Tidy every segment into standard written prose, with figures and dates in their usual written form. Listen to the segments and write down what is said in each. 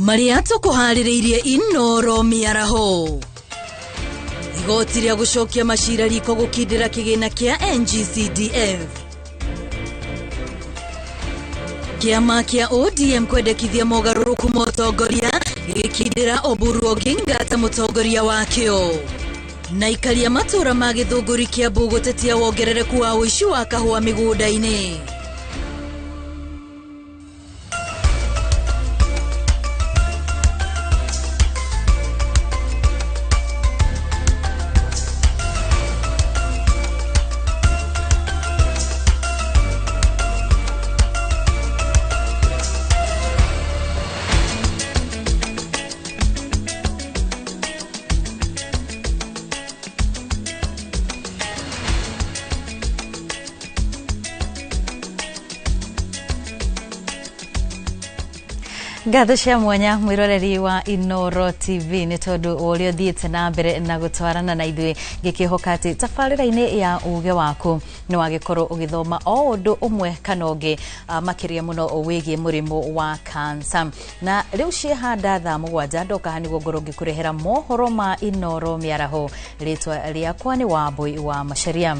Mariato kuhaririirie Inoro miaraho. Igoti ria gucokia macira riko gukindira kigina kia NGCDF. Kiama kia ODM kwendekithia mogaruruku motongoria gikindira Oburu Oginga ta mutongoria wakio. Na ikaria matura ma Githunguri Kiambu gutetia wongerereku wa uici wa kahua migunda-ini. Gadusha mwanya mwiroreri wa Inoro TV ni tondu urio thiete na mbere na gutwarana na ithui gikihokati tafarira-ini ya uge waku ni wagikorwo ugithoma o undu umwe kana ungi makiria muno wigie murimu wa cancer na riu ciehanda thaa 7 ndoka haniguo ngoro ngikurehera mohoro ma Inoro miaraho ritwa riakwa ni Wambui wa Macharia.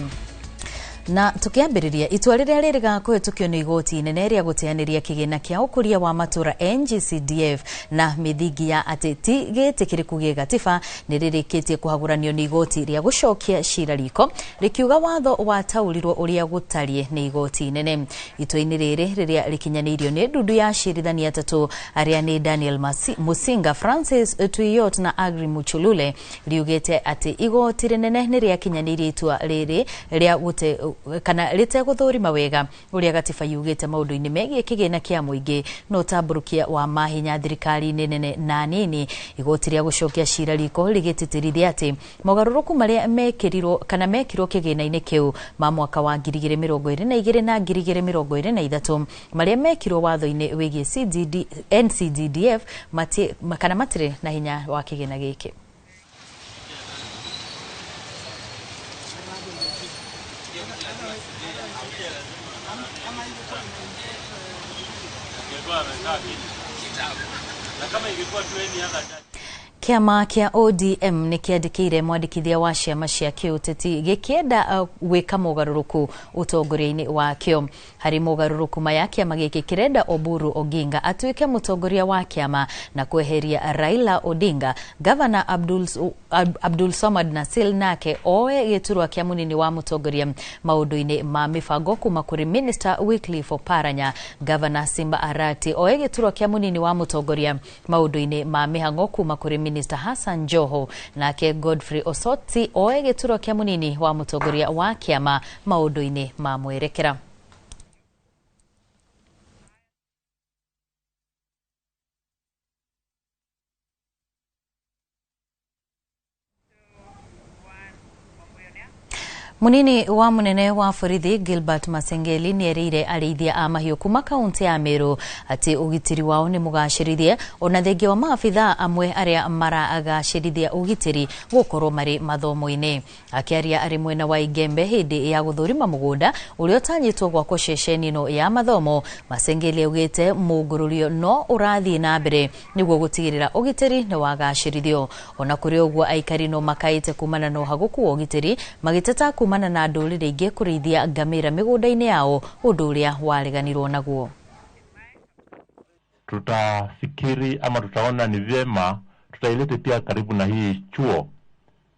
Na tukiambiriria itua riria ririga kuhetukio ni igoti inene ria guteaniria kigina kia ukuria wa matura NGCDF na mithingi ya ateti gitikiriku gi gatiba ni ririkitie kuhaguranio ni igoti ria gucokia cira riko rikiuga watho wa taurirwo uria gutarie ni igoti inene. Itua-ini riri riria rikinyanirio ni ndudu ya cirithania atatu aria ni Daniel Musinga, Francis Tuiyot na Agri Muchulule riugite ati igoti rinene ni ria kinyanirie itua riri ria gute kana rite guthurima wega uria gatiba yugite maundu-ini megie kigina kia muingi no tamburukia wa mahinya thirikari nene na nini. Igoti ria gucokia cira riko rigititirithia ati mogaruruku maria mekirirwo kana mekirwo kigina-ini kiu ma mwaka wa 2022 na 2023 maria mekirwo watho-ini wigie NCDDF kana matire na hinya wa kigina giki. Kiama kia ODM ni kiandikire mwandikithia wa ciama cia kiuteti gikienda gwika mogaruruku utongoria-ini wakio. Hari mogaruruku maya kiama giki kirenda Oburu Oginga atuike mutongoria wa kiama na kweheria Raila Odinga. Governor Abdul Samad Nasil nake oe giturwa kia munini wa mutongoria maundu-ini ma mifango kuma kuri Minister Wycliffe Oparanya. Governor Simba Arati oe giturwa kia munini wa mutongoria maundu-ini ma mihango kuma kuri Minister Hassan Joho nake Godfrey Osoti oe gituro kia munini wa mutongoria wa kiama maundu-ini ma mwerekera. Munini wa munene wa borithi Gilbert Masengeli ni erire arithia a mahiu kuma kaunti ya Meru ati ugitiri wao ni mugacirithie ona thengia wa maabitha amwe aria maragacirithia ugitiri gukorwo mari mathomo-ini. Akiaria ari mwena wa Igembe hindi ya guthurima mugunda uria utanyitwo gwako ceceni no ya mathomo, Masengeli augite mugururio no urathii na mbere niguo gutigirira ugitiri ni wagacirithio. Ona kuri uguo aikari no makaite kumana no haguku ugitiri magiteta kumana na ndurire ingi kurithia ngamira migunda-ini yao undu uria wareganirwo naguo. Tutafikiri ama tutaona ni vyema tutailete pia karibu na hii chuo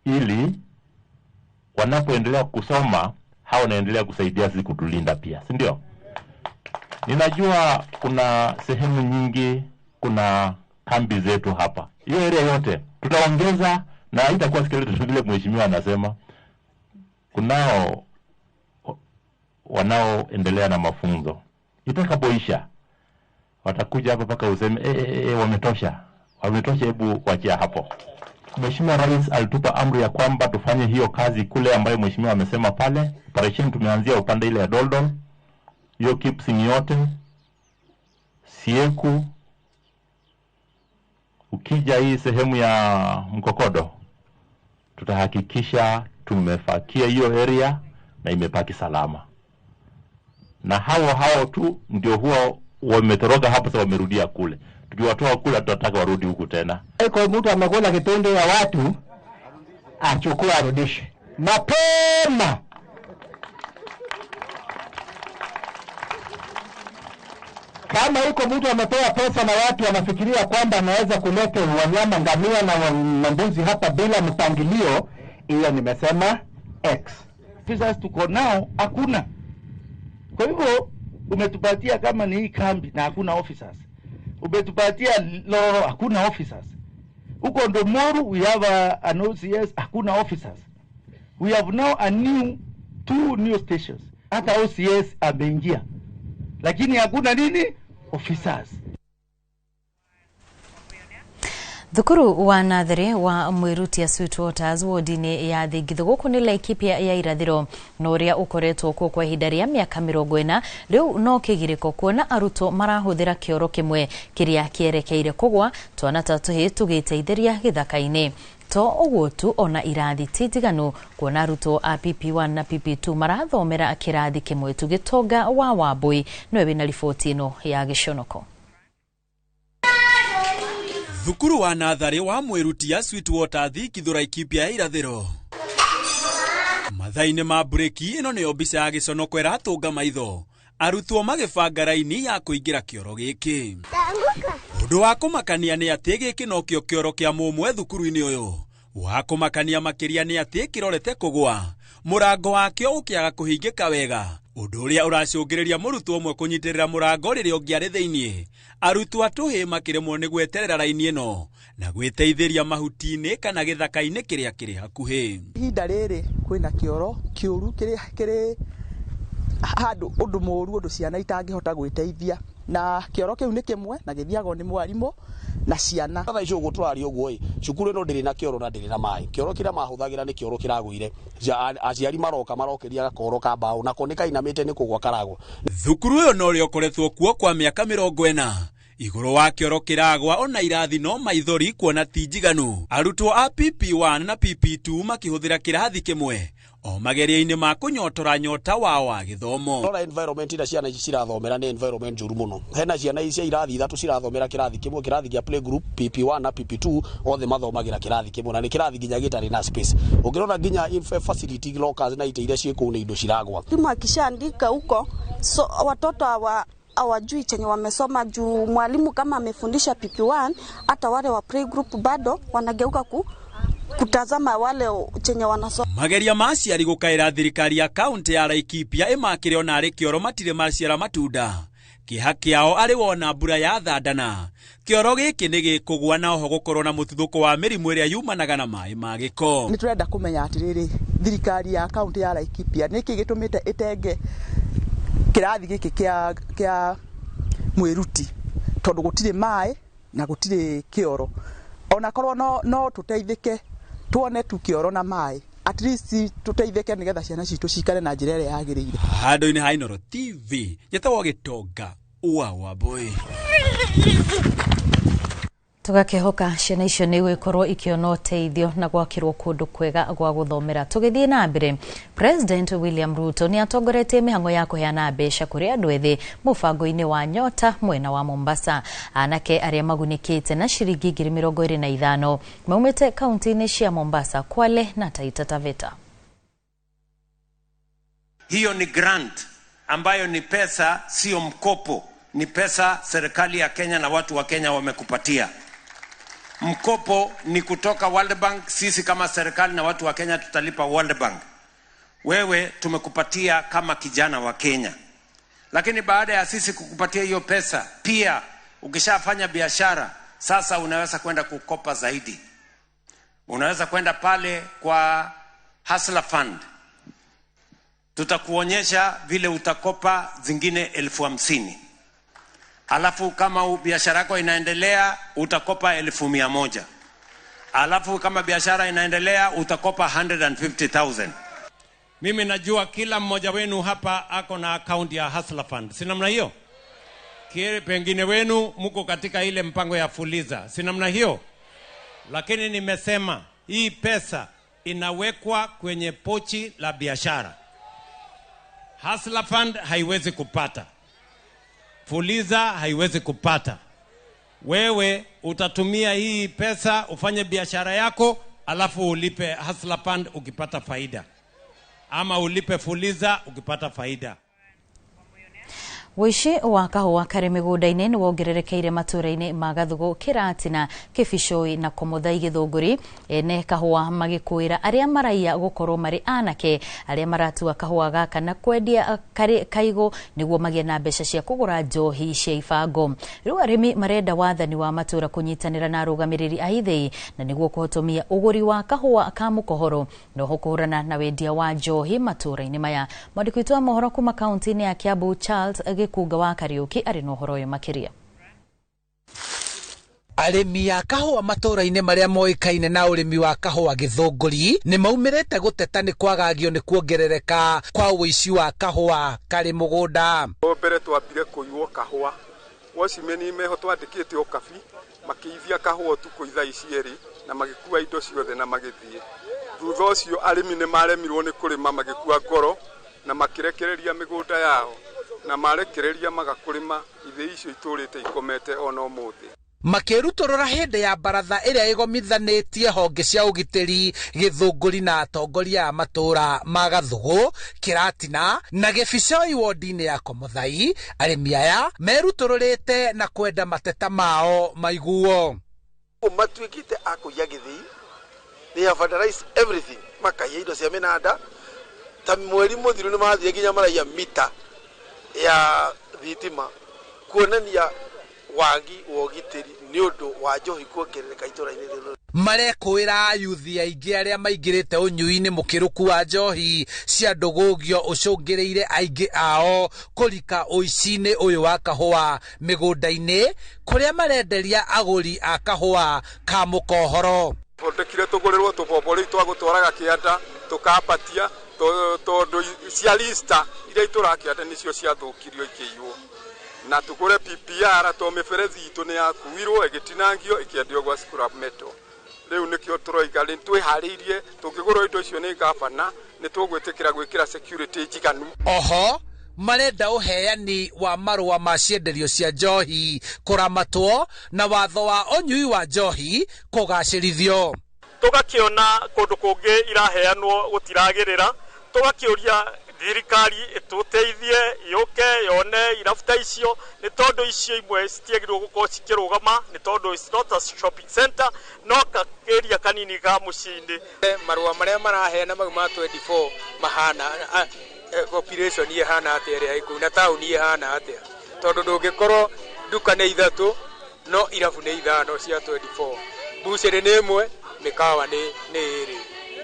ili wanapoendelea kusoma hao naendelea kusaidia sisi kutulinda pia, si ndio? Ninajua kuna sehemu nyingi, kuna kambi zetu hapa. Hiyo area yote tutaongeza na haitakuwa skeleton vile mheshimiwa anasema. Kunao wanaoendelea na mafunzo. Itakapoisha watakuja hapa paka useme wametosha. Wametosha, hebu wachia hapo. Mheshimiwa Rais alitupa amri ya kwamba tufanye hiyo kazi kule ambayo mheshimiwa amesema pale. Operation tumeanzia upande ile ya Doldol. Hiyo Kipsing yote. Sieku. Ukija hii sehemu ya Mkokodo, tutahakikisha tumefakia hiyo area na imepaki salama. Na hao tu ndio huwa wametoroka hapo sasa wamerudia kule. Tukiwatoa kula tutataka warudi huku tena. Kwa mtu amekula kitendo ya watu achukua arudishe mapema. Kama iko mtu amepewa pesa na watu wanafikiria kwamba anaweza kuleta wanyama ngamia na mbuzi hapa bila mpangilio, hiyo nimesema X. Pesa tuko nao hakuna. Kwa hivyo umetupatia kama ni hii kambi na hakuna officers. Umetupatia Loro hakuna officers. Huko Ndomoru we have an OCS hakuna officers. We have now two new stations. Hata OCS ameingia. Lakini hakuna nini? Officers. Thukuru wa Nathari wa Mwiruti ya Sweetwaters wodini ya Thigithu guku ni Laikipia ya irathiro no ria ukoretwo kuo kwa ihinda ria miaka 40 riu no kigiriko kuona arutwo marahuthira kioro kimwe kiria kierekeire kugwa twana tatuhi tugiteithiria githaka-ini to uguo tu ona irathi titiganu kuona arutwo a PP1 na PP2 marathomera kirathi kimwe tugitonga wa Wambui no wina riboti ino ya Giconoko. Thukuru wa Nathari wa Mwiruti ya Sweetwaters Thigithu Laikipia ya irathiro mathaine ma breki ino ni obisa ya Giconoko iratunga maitho arutwo magibanga raini ya kuingira kioro giki. Undu wa kumakania ni ati giki no kio kioro kia mumwe thukuru-ini uyu wa kumakania makiria ni ati kirorete kugwa murango wakio ukiaga kuhingika wega undu uria uracungiriria murutwo umwe kunyitirira murango riria ungiari thiini arutwo atuhi makiremwo ni gweterera raini ino na gwiteithiria mahuti-ini kana githaka-ini kiria kiri hakuhi. Ihinda riri kwina kioro kiuru kiri handu undu muru undu ciana itangihota gwiteithia na kioro kiu ni kimwe na githiago ni mwarimu na ciana. Tha icio gutwari uguo cukuru no ndiri na kioro na ndiri na mai. Kioro kira mahuthagira ni kioro kiraguire. Aciari marokeria gakoro ka mbao na konika inamite ni kugwa karago. Thukuru yo no rio koretwo kuo kwa miaka 40 iguru wa kioro kiragwa ona irathi no maithori kuona tijiganu arutwo a PP1 na PP2 makihuthira kirathi kimwe o mageria-ini ma kunyotora nyota wa githomo. Ora environment ira ciana ici cirathomera ni environment njuru muno. Hena ciana ici irathi ithatu cirathomera kirathi kimwe, kirathi gia play group PP1 na PP2 othe mathomagira kirathi kimwe na ni kirathi ginya gitari na space. Ukirona ginya facility lockers na ite iria ciku ni indo ciragwa. Timu akishaandika huko so watoto hawajui chenye wamesoma juu mwalimu kama amefundisha PP1 hata wale wa play group bado wanageuka kutazama wale chenye wanasoma. Mageria maciari gukaira thirikari ya kaunti ya Laikipia imakire ona ari kioro matire maciara matunda kiha kiao ari wona mbura ya thandana kioro giki ni gikugwa na oho gukorwo na mututhuko wa mirimu iria yumanaga na mai ma giko. Ni turenda kumenya atiriri thirikari ya kaunti ya Laikipia niki gitumite itenge kirathi giki kia Mwiruti tondu gutire mai na gutire kioro ona korwo no tuteithike tuone tu kioro na mai at least tuteithike nigetha ciana citu cikare na njira iria yagirire. Handu-ini ha Inooro TV yetagwo Gitonga wa Wambui. Tugakehoka ciana icio ni gwikorwo ikiono teithio na gwakirwo kundu kwega gwa guthomera. Tugithie na mbere, President William Ruto ni atongoretie mihango ya kuheana mbeca kuri andu ethi mubango-ini wa Nyota mwena wa Mombasa. Anake aria magunikite na shiringi 25,000 maumite kaunti-ini cia Mombasa, Kwale na Taita Taveta. Hiyo ni grant ambayo ni pesa, sio mkopo. Ni pesa serikali ya Kenya na watu wa Kenya wamekupatia. Mkopo ni kutoka World Bank, sisi kama serikali na watu wa Kenya tutalipa World Bank. Wewe tumekupatia kama kijana wa Kenya. Lakini baada ya sisi kukupatia hiyo pesa, pia ukishafanya biashara, sasa unaweza kwenda kukopa zaidi. Unaweza kwenda pale kwa Hustler Fund. Tutakuonyesha vile utakopa zingine 50,000. Alafu kama biashara yako inaendelea utakopa 100,000. Alafu kama biashara inaendelea utakopa 150,000. Mimi najua kila mmoja wenu hapa ako na account ya Hustler Fund. Si namna hiyo? Kile pengine wenu mko katika ile mpango ya Fuliza. Si namna hiyo? Lakini nimesema hii pesa inawekwa kwenye pochi la biashara. Hustler Fund haiwezi kupata. Fuliza haiwezi kupata. wewe utatumia hii pesa ufanye biashara yako, alafu ulipe Hustler Fund ukipata faida, ama ulipe Fuliza ukipata faida. Wishi wa kahua kari migunda-ini ni wongererekeire matura-ini ma Gathugu, Kiratina, Kibishoi na Komuthai Githunguri. Ene kahua magikuira aria maraia gukorwo mari anake aria maratua kahua gaka na kwendia kaigo niguo magie na mbeca cia kugura njohi cia ibango. Riu arimi marenda wathani wa matura kunyitanira na arugamiriri a ithei na niguo kuhotomia uguri wa kahua ka mukohoro no hukurana na wendia wa njohi matura-ini maya. Mwandiki wa mohoro kuma kaunti-ini ya Kiambu, Charles Kuga wa Kariuki ari no horo yo makiria. Arimi ya kahua matura-ini maria moikaine na urimi wa kahua Githunguri ni maumirite guteta ni kwagagio ni kuongerereka kwa uici wa kahua kari mugunda. Mbere twambire kuiwo kahua wocimeni meho twandikite okabi makiithia kahua tuko ithaa icieri na magikua indo ciothe na magithie. Thutha ucio arimi ni maremirwo ni kurima magikua ngoro na makirekereria migunda yao na marekereria magakurima ithei icio iturite ikomete ona umuthi. Makirutorora hindi ya baratha iria igomithanitie honge cia ugitiri Githunguri na atongoria a matura ma Gathugu, Kiratina na Kibishoi wodi-ini ya Komuthai. Arimi aya merutororete na kwenda mateta mao maiguo. Matuikite akuya githii, they have vandalized everything. Makaiya indo cia minanda ta mweri muthiru ni mathie nginya maraia mita ya thitima kuonania wagi wogitiri ni undu wa njohi kuongerereka itura-ini riru. Marekwira ayuthi aingi aria maingirite unyui-ini mukiruku wa njohi cia ndugugio ucungireire aingi ao kurika uici-ini uyu wa kahua migunda-ini kuria marenderia aguri a kahua ka mukohoro. Thondekire tugurirwo tubobori twagutwaraga kianda tukapatia tondu cia lista iria iturakiate nicio ciathukirio ikiiwo na tugure PPR to miferethi itu ni yakuirwo igitinangio ikiendio gwa scrap metal. Riu nikio turoiga ri twihariirie tungigura indo icio ni gavana ni tugwitikira gwikira security jiganu. Oho marenda uheani wa marua ma cienderio cia njohi kuramatwo na watho wa unyui wa njohi kugacirithio. Tugakiona kundu kungi iraheanwo gutiragirira, tugakiuria thirikari ituteithie yuke yone irafuta icio ni tondu icio imwe citiagirwo gukorwo cikirugama ni tondu it's not a shopping center no kakeria kanini ga mucindi. Marua maria maraheana mau ma 24 mahana population ihana atia iku na town ihana atia tondu ndungikorwo duka ni ithatu no irabu ni ithano cia 24 bucere ni imwe mikawa ni iri.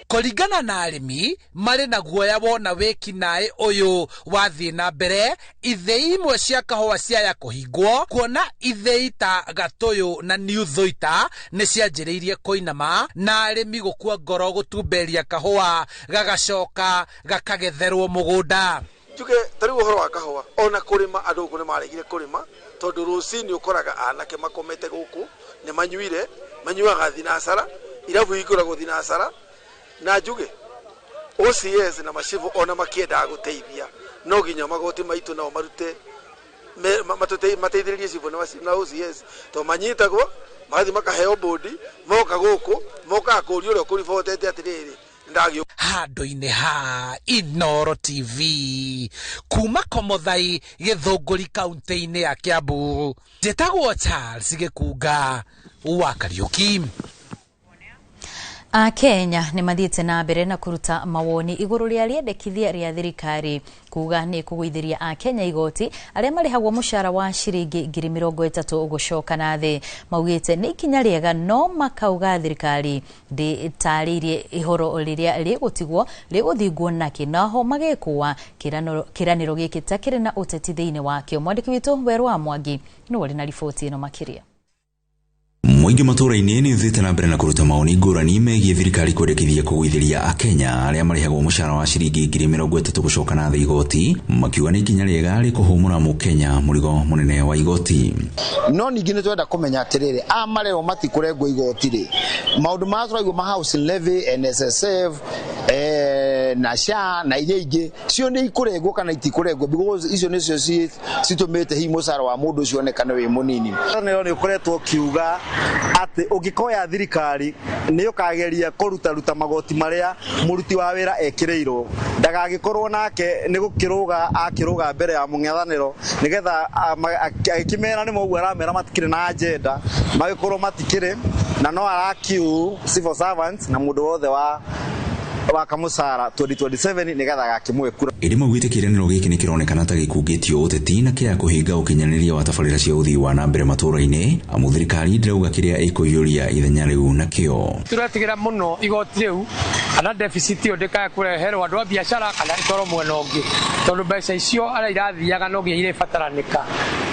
Kuringana na arimi mari na guoya wona wiki nae uyu wathie na mbere ithei imwe cia kahua ciaya kuhingwo kuona ithei ta Gatuyu na New Thoita ni cianjiriirie kuinama na arimi gukua ngoro gutumberia kahua gagacoka gakagetherwo mugunda. Tuge tariu uhoro wa kahua ona kurima andu kune maregire kurima tondu rucini ukoraga anake makomete guku ni manyuire manyuaga thinasara irabu iguragwo thinasara na njuge OCS na mashivu ona makienda guteithia no ginya magoti maitu nao marute mateithiririe civu na OCS to manyitagwo mathi makaheo bodi moka guku moka akuri uria kuribotete atiriri ndagio handu-ini ha Inoro TV kuma Komuthai Githunguri kaunti-ini ya Kiambu. Njitagwo Charles Gikuga wa Kariuki. Kenya ni mathiite na mbere na kuruta mawoni iguru ria riendekithia ria thirikari kuga ni kugwithiria a Kenya igoti aria marihagwo mushara wa shiringi 30,000 gucoka na thi. Maugite ni ikinya riega no makauga thirikari nditariirie ihoro riria rigutigwo riguthingwo naki naho magekuwa kiraniro giki takiri na uteti thiini wakio. Mwandiki witu Weru wa Mwangi ni wali na ripoti ino makiria. Mwingi matura-ini ni uthite na mbere na kuruta maoni ngurani megie thirikari kwendekithia kugwithiria a Kenya aria marihagwo mushara wa shiringi 30,000 gucoka na thi igoti, makiuga ni ikinya riega rikuhumura mu Kenya murigo munene wa igoti. No ningi ni twenda kumenya atiriri a mareo matikurengwo igoti ri maundu ma turaigwo ma house levy NSSF na SHA na iria ingĩ cio nĩ ikurengwo kana itikurengwo because icio nĩcio citumĩte hi mũcara wa mũndũ ũcio onekane wĩ mũnini. Nĩ ũkoretwo kiuga atĩ ũngĩkoya thirikari nĩ ũkageria kũruta magoti marĩa mũruti wa wĩra ekĩrĩirwo, ndagagĩkorwo nake nĩ gũkĩrũga akĩrũga mbere ya mũng'ethanĩro nĩgetha agĩkĩmera nĩ moguo aramera matikĩrĩ na agenda magĩkorwo matikĩrĩ na no arakiu civil servants na mũndũ wothe wa kamusara 2027 nigetha gakimwe kura. Ĩrĩ maugĩte kĩĩranĩro gĩkĩ nĩ kĩronekana ta gĩkungĩtio ũteti na kĩa kũhinga ũkinyanĩria wa tabarĩra cia ũthii wa na mbere matũũra-inĩ, amu thirikari ndĩrauga kĩrĩa ĩkũiyũria ithenya rĩu nakĩo. Tũratigĩra mũno igoti rĩu kana deficit ĩyo ndĩkae kũreherwo andũ a biacara kana ĩtwarwo mwena ũngĩ, tondũ mbeca icio arĩa irathiaga no nginya irĩbataranĩka.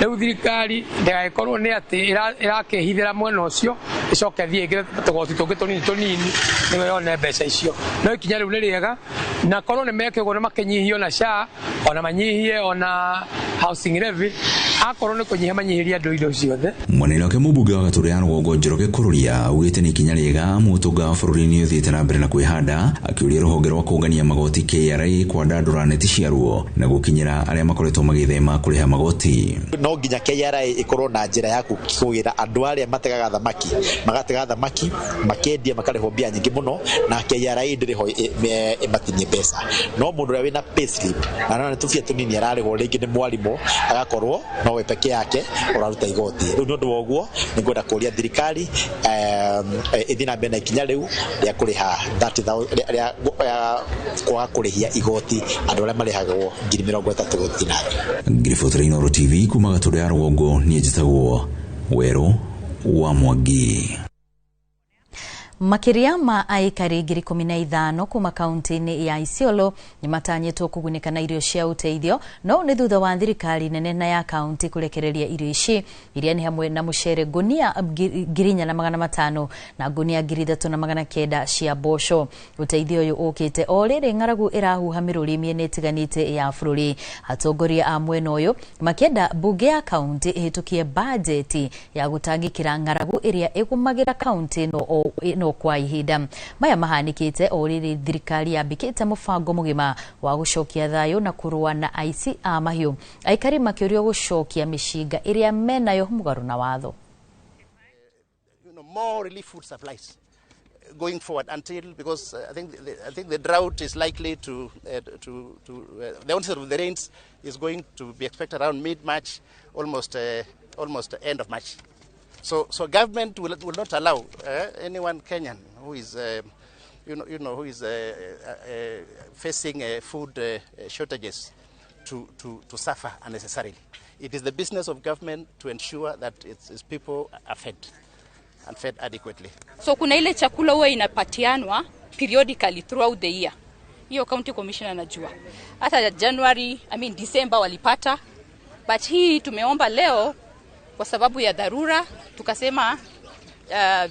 Rĩu thirikari ndĩgagĩkorwo nĩ atĩ ĩrakĩhithĩra mwena ũcio ĩcoke thiĩ ĩgĩre tũgoti tũngĩ tũnini nĩwe yone mbeca icio. No ikinya rĩu nĩ rĩega na korwo nĩ mekĩrwo nĩ makĩnyihio na SHA ona manyihie ona housing levy akorwo nĩ kũnyihia manyihĩria andũ indo ciothe. Mwanĩrĩra wake mũmbunge wa Gatũndũ ya Rũgongo Njoroge Kũrũria augĩte nĩ ikinya rĩega mũtonga wa bũrũri-inĩ ũthiĩte na mbere na kwĩhanda, akĩũria rũhonge rwa kũngania magoti KRA kwandandũra neti cia ruo na gũkinyĩra arĩa makoretwo magĩthema kũrĩha magoti. No nginya KRA ĩkorwo na njĩra ya kũgĩra andũ arĩa mategaga thamaki magatega thamaki makendia makarĩhwo mbia nyingĩ mũno na KRA ndĩrĩho ĩmatinie mbeca. No mũndũ ũrĩa wĩna payslip na nĩ tũbia tũnini ararĩhwo rĩngĩ nĩ mwarimũ agakorwo no we peke yake ũraruta igoti. Rĩu nĩ ũndũ wa ũguo nĩ ngwenda kũria thirikari ĩthiĩ na mbere na ikinya rĩu rĩa kũrĩha 30,000 rĩa kwaga kũrĩhia igoti andũ arĩa marĩhagwo 30,000 gũthiĩ na thĩ. Ngiriboto Inooro TV kuma Gatũndũ ya Rũgongo niĩ njĩtagwo Werũ wa Mwangi. Makiria ma aikari 15,000 kuma kaunti-inĩ ya Isiolo nĩ matanyĩtwo kũgunĩka na irio cia ũteithio, no nĩ thutha wa thirikari nene na ya kaunti kũrekereria irio ici iria nĩ hamwe na mũcere ngunia 4,500 na ngunia 3,900 cia mboco. Ũteithio ũyũ ũkĩte o rĩrĩ ng'aragu ĩrahuha mĩrũri mĩena ĩtiganĩte ya bũrũri. Atongoria a mwena ũyũ makĩenda mbunge ya kaunti ĩhĩtũkie bajeti ya gũtangĩkĩra ng'aragu ĩrĩa ĩgũmagĩra kaunti no kwa ihinda. Maya mahanĩkĩte o rĩrĩ thirikari yambĩkĩte mũbango mũgima wa gũcokia thayũ na kũrũa na aici a mahiũ. Aikari makĩũrio gũcokia mĩcinga ĩrĩa menayo mũgarũ na watho. More relief food supplies going forward until because I think the drought is likely to the onset of the rains is going to be expected around mid-March, almost end of March. So government will not allow anyone Kenyan who is who is facing food shortages to suffer unnecessarily. It is the business of government to ensure that its people are fed and fed adequately. So kuna ile chakula huwa inapatianwa periodically throughout the year. Hiyo county commissioner anajua. Hata December walipata, but hii tumeomba leo kwa sababu ya dharura, tukasema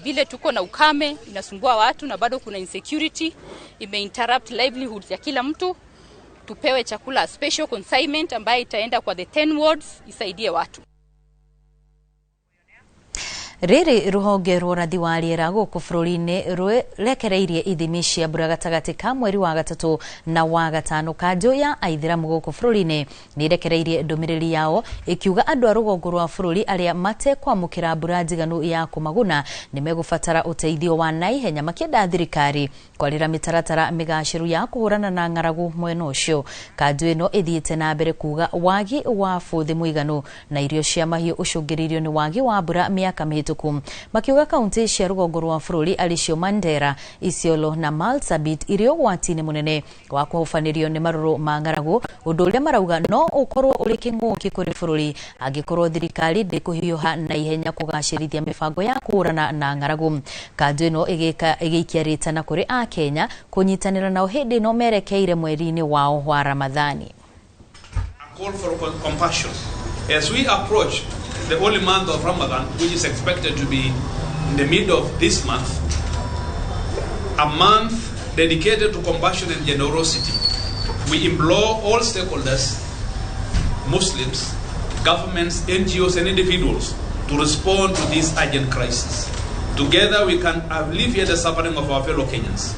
vile tuko na ukame inasumbua watu na bado kuna insecurity imeinterrupt livelihoods ya kila mtu, tupewe chakula special consignment ambayo itaenda kwa the 10 wards isaidie watu. Rĩrĩ rũhonge rwa ũrathi wa rĩera gũkũ bũrũri-inĩ rwerekereirie ithimi cia mbura gatagatĩ ka mweri wa gatatũ na wa gatano. Kanjũ ya aithĩramu gũkũ bũrũri-inĩ nĩ irekereirie ndũmĩrĩri yao ikiuga andũ a rũgongo rwa bũrũri arĩa matekwamũkĩra mbura njiganu ya kũmaguna nĩ megũbatara ũteithio wa naihenya, makĩenda thirikari kwarĩra mĩtaratara mĩgacĩru ya kũhũrana na ng'aragu mwena ũcio. Kanjũ ĩno ĩthiĩte na mbere kuga wagi wa bũthi mũiganu na irio cia mahiũ ũcũngĩrĩirio nĩ wagi wa mbura mĩaka mĩhĩtũku. Makiuga kaunti cia rũgongo rwa bũrũri aricio Mandera, Isiolo na Marsabit irĩ ũgwati-inĩ mũnene wa kũhobanĩrio nĩ marũrũ ma ng'aragu, ũndũ ũrĩa marauga no ũkorwo ũrĩ kĩng'ũki kũrĩ bũrũri angĩkorwo thirikari ndĩkũhiũha na ihenya kũgacĩrithia mĩbango ya kũhũrana na ng'aragu. Kanjũ ĩno ĩgĩikia rĩtana kũrĩ a Kenya kũnyitanĩra nao hĩndĩ ĩno merekeire mweri-inĩ wao wa Ramadhani. Call for compassion as we approach the holy month of Ramadan, which is expected to be in the middle of this month, a month dedicated to compassion and generosity. We implore all stakeholders, Muslims, governments, NGOs and individuals to respond to this urgent crisis. Together we can alleviate the suffering of our fellow Kenyans.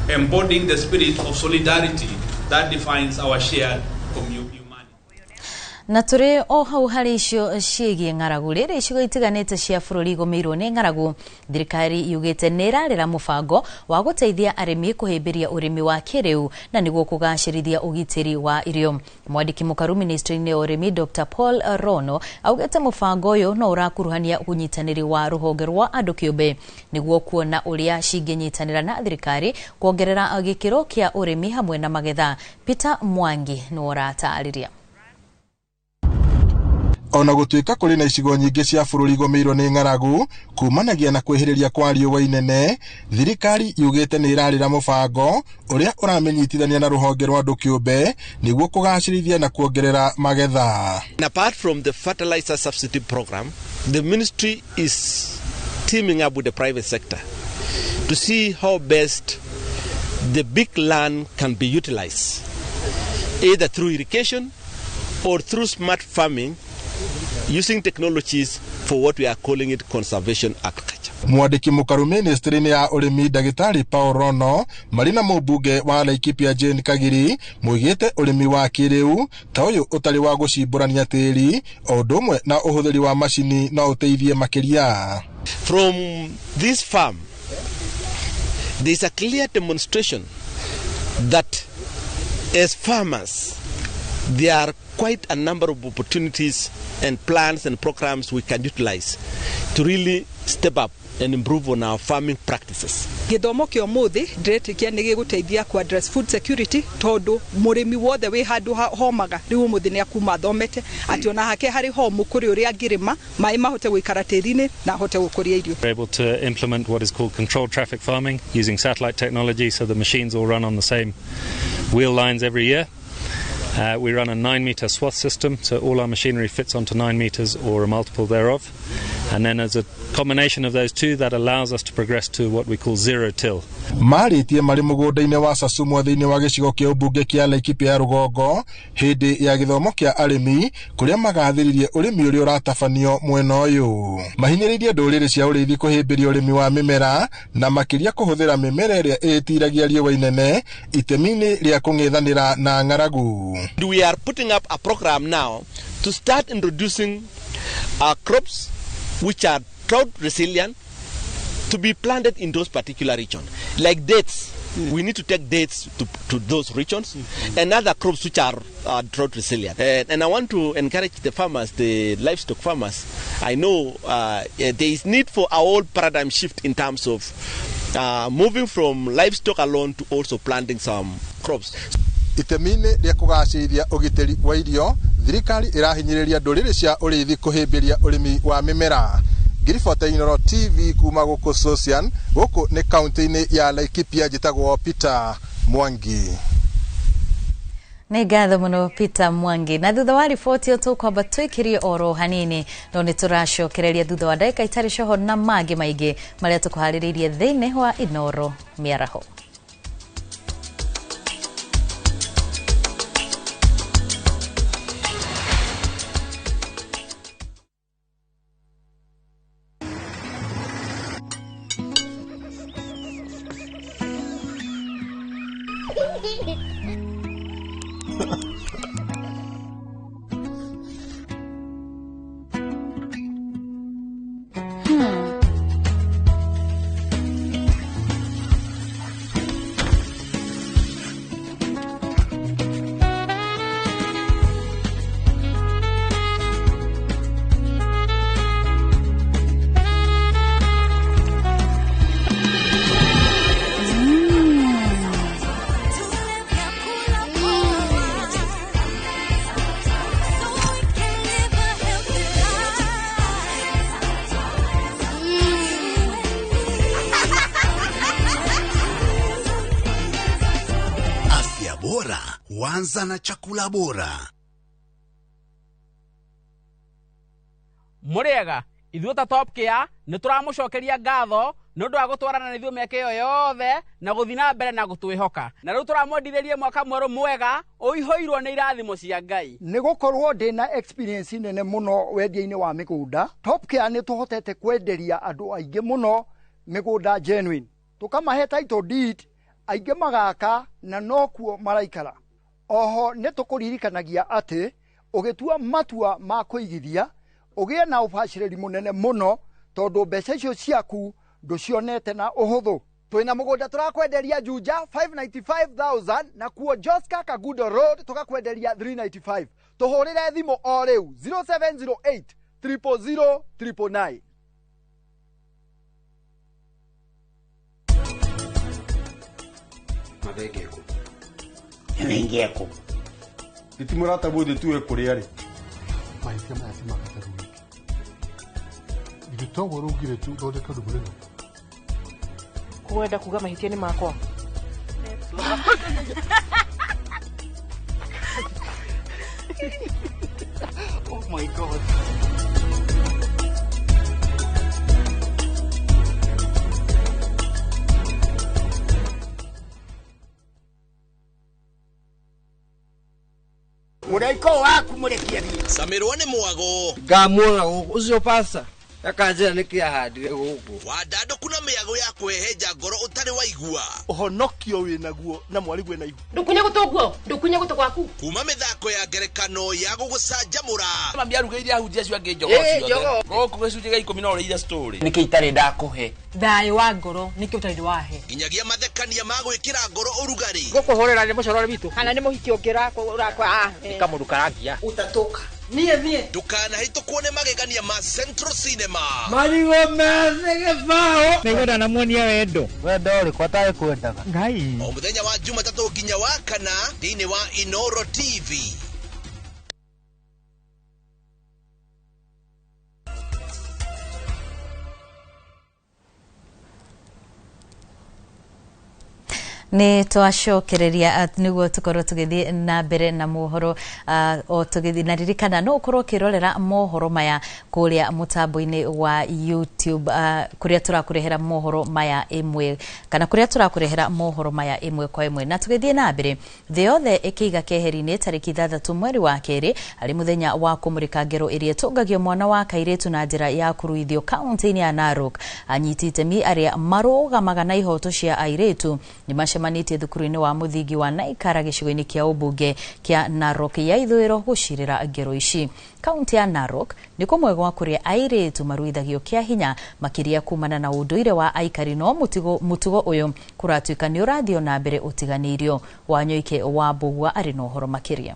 embodying the spirit of solidarity that defines our shared community. Na turi o hau hari icio ciĩgie ng'aragu rĩrĩ icigo itiganĩte cia bũrũri igũmĩirwo nĩ ng'aragu, thirikari yugĩte nĩrarĩra mũbango wa gũteithia arĩmi kũhĩmbĩria ũrĩmi wa kĩrĩu na nĩguo kũgacĩrithia ũgitĩri wa irio. Mwandĩki mũkaru ministry-inĩ ya ũrĩmi Dr. Paul Rono augĩte mũbango ũyũ no ũrakuruhania ũnyitanĩri wa rũhonge rwa andũ kĩũmbe nĩguo kuona ũrĩa cingĩnyitanĩra na thirikari kuongerera gĩkĩro kĩa ũrĩmi hamwe na magetha. Peter Mwangi nĩ ũratarĩria. Ona gũtuĩka kũrĩ na icigo nyingĩ cia bũrũri igũmĩirwo nĩ ng'aragu kumanagia na kwĩhĩrĩria kwa riũa inene, thirikari yugĩte nĩ ĩrarĩra mũbango ũrĩa ũramenyitithania na rũhonge rwa andũ kĩũmbe nĩguo kũgacĩrithia na kuongerera magetha. Apart from the fertilizer subsidy program, the ministry is teaming up with the private sector to see how best the big land can be utilized, either through irrigation or through smart farming, using technologies for what we are calling it conservation agriculture. Mwandĩki mũkaru ministry-inĩ ya ũrĩmi Dagĩtarĩ Paul Rono marĩ na mũmbunge wa Laikipia Jane Kagiri moigĩte ũrĩmi wa kĩrĩu ta ũyũ ũtarĩ wa gũcimbũrania tĩri o ũndũ ũmwe na ũhũthĩri wa macini no ũteithie makĩria. From this farm, there is a clear demonstration that as farmers there are quite a number of opportunities and plans and programs we can utilize to really step up and improve on our farming practices. Githomo kĩa ũmũthĩ ndĩretĩkia nĩ gĩgũteithia ku address food security tondu mũrĩmi wothe wĩ handũ homaga rĩu ũmũthĩ nĩ akuma thomete ati ona hake harĩ homu kũrĩ ũrĩa angĩrĩma maĩ mahote gũikara tĩri-inĩ na ahote gũkũria irio. We're able to implement what is called controlled traffic farming using satellite technology so the machines all run on the same wheel lines every year. We run a 9-meter swath system, so all our machinery fits onto 9 meters or a multiple thereof. And then as a combination of those two, that allows us to progress to what we call zero till. Marĩtie marĩ mũgũnda-inĩ wa Sasumwa thĩinĩ wa gĩcigo kĩa ũmbunge kĩa Laikipia ya rũgongo hĩndĩ ya gĩthomo kĩa arĩmi kũrĩa magathĩrĩirie ũrĩmi ũrĩa ũratabanio mwena ũyũ. Mahinyĩrĩirie ndũrĩrĩ cia ũrĩithi kũhĩmbĩria ũrĩmi wa mĩmera na makĩria kũhũthĩra mĩmera ĩrĩa ĩtiragia riũa inene itemi-inĩ rĩa kũng'ethanĩra na ng'aragu. We are putting up a program now to start introducing crops which are drought resilient to be planted in those particular regions. Like dates, we need to take dates to those regions, and other crops which are drought resilient. And I want to encourage the farmers, the livestock farmers. I know there is need for a whole paradigm shift in terms of moving from livestock alone to also planting some crops. Itemi-inĩ rĩa kũgacĩrithia ũgitĩri wa irio, thirikari ĩrahinyĩrĩria ndũrĩrĩ cia ũrĩithi kũhĩmbĩria ũrĩmi wa mĩmera. Ngiribota Inooro TV kuma gũkũ Sosian, gũkũ nĩ kaunti-inĩ ya Laikipia, njĩtagwo Peter Mwangi. Nĩ ngatho mũno Peter Mwangi. Na thutha wa riboti ĩyo tũkwamba twĩkĩrie oro hanini no nĩ tũracokereria thutha wa ndagĩka itarĩ coho na mangĩ maingĩ marĩa tũkũharĩrĩirie thĩinĩ wa Inooro mĩaraho. Wanza na chakula bora. Muriega, ithuota top kia, nituramucokeria ngatho, nundu wa gutwarana na ithuĩ mĩaka ĩyo yothe na gũthiĩ na mbere na gũtwĩhoka. Na rĩu turamwendithĩrie mwaka mwerũ mwega, ũihũirwo nĩ irathimo cia Ngai. Nĩ gũkorwo ndĩna experience nene mũno wendia-inĩ wa mĩgũnda. Top Care nĩ tũhotete kwenderia andũ aingĩ mũno mĩgũnda genuine. Tukamahe title deed aingĩ magaka na nokuo maraikara. Oho nĩtũkũririkanagia atĩ ũgĩtua matua ma kũigithia ũgĩe na ũbacĩrĩri mũnene mũno tondũ mbeca icio ciaku ndũcionete na ũhũthũ. Twĩna mũgũnda tũrakwenderia Juja 595,000 na kuo Joska Kagudo Road tũgakwenderia 395. Tũhũrĩre thimũ o rĩu 0708 000 999. Mabegeko. Mabegeko. Itimurata bodi tuwe kuriari. Maisha masi makataruki. Igitobo rugire tu dode kadubule. Kuwenda kuga mahitia ni makwa. Oh my god. Muraiko waku murekia bi. Samirwa ni mwago. Ngamwona ucio pasa. Akanjira nikia handire guku. Wadado kuna miago ya kweheja ngoro utari waigua. Uhonokio winaguo na mwari gwe na igu. Ndukunye gutoguo, ndukunye guto gwaku. Kuma mithako ya ngerekano ya gugucanjamura. Mambia rugeire ahunjia cio ange njogo ciothe. Goku gicunje ga 10 no ira story. Niki itari ndakuhe. Thayo wa ngoro niki utari wahe. Nginyagia mathekania ma gwikira ngoro urugari. Gukuhorera ni mucorore bitu. Kana ni muhiki ungira urakwa. Nikamurukarangia. Utatoka. Nie. Dukana hito kuone magegania ma Central Cinema. Marigo meze gifao. Nĩgwenda na muonia wendo. Wendo uri kwataye kwendaga. Ngai. O muthenya wa Jumatatu nginya wa kana thĩinĩ wa Inoro TV. Nĩ twacokereria nĩguo tũkorwo tũgĩthiĩ na mbere na mohoro o tũgĩthiĩ na ririkana no ũkorwo ũkĩrorera mohoro maya kũrĩa mũtambo-inĩ wa YouTube kũrĩa tũrakũrehera mohoro maya ĩmwe kana kũrĩa tũrakũrehera mohoro maya ĩmwe kwa ĩmwe na tũgĩthiĩ na mbere thĩ yothe ĩkĩiga keheri-inĩ tarĩki 6 mweri wa kerĩ arĩ mũthenya wa kũmũrĩka ngero ĩrĩa ĩtũngagio mwana wa kairĩtu na njĩra ya kũruithio kaunti-inĩ ya Narok. Anyiti itemi arĩa marũgamaga na ihoto cia airĩtu nĩ manĩtie thukuru-inĩ wa mũthingi wa Naikara gĩcigo-inĩ kĩa ũmbunge kĩa Narok ya ithũĩro gũcirĩra ngero ici. Kaunti ya Narok nĩ kũmwe gwa kũrĩa airĩtu maruithagio kĩa hinya makĩria kumana na ũndũire wa aikari no mũtugo ũyũ kũratuĩka nĩ ũrathio na mbere ũtiganĩirio. Wanyoike wa Mbugua arĩ na ũhoro makĩria.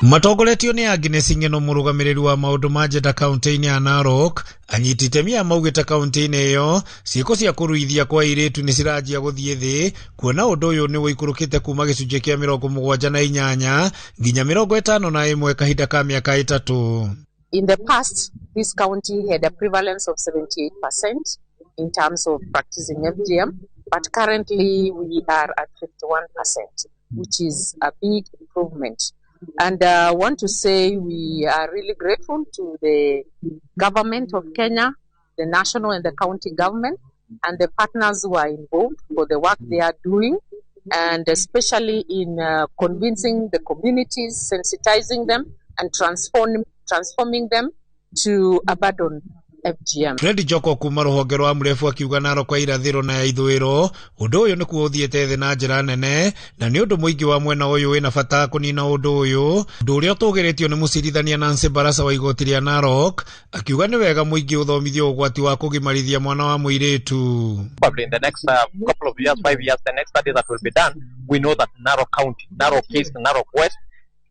Matongoretio ni Agnes Ng'eno mũrũgamĩrĩri wa maũndũ ma njenda kaunti-inĩ ya Narok anyiti itemi maugĩte kaunti-inĩ ĩyo ciĩko cia kũruithia kwa airĩtu nĩ ciranjia gũthiĩ thĩ kuona ũndũ ũyũ nĩ wĩikũrũkĩte kuma gĩcunjĩ kĩa 78 nginya 51 kahinda ka mĩaka 3. In the past, this county had a prevalence of 78% in terms of practicing FGM, but currently we are at 51%, which is a big improvement. And I want to say we are really grateful to the government of Kenya, the national and the county government, and the partners who are involved for the work they are doing, and especially in convincing the communities, sensitizing them, and transforming them to abandon FGM. Fred Joko kuma rũhonge rwa mũrefu akiuga Narok kwa irathĩro na ya ithũĩro ũndũ ũyũ nĩ kuo ũthiĩte thĩ na njĩra nene na nĩ ũndũ mũingĩ wa mwena ũyũ wĩna bata kũnina ũndũ ũyũ ũndũ ũrĩa ũtũgĩrĩtio nĩ mũcirithania Nancy Barasa wa igoti rĩa Narok akiuga nĩ wega mũingĩ ũthomithio ũgwati wa kũgimarithia mwana wa mũirĩtu. Probably in the next couple of years, 5 years, the next study that will be done, we know that Narok County, Narok East, Narok West,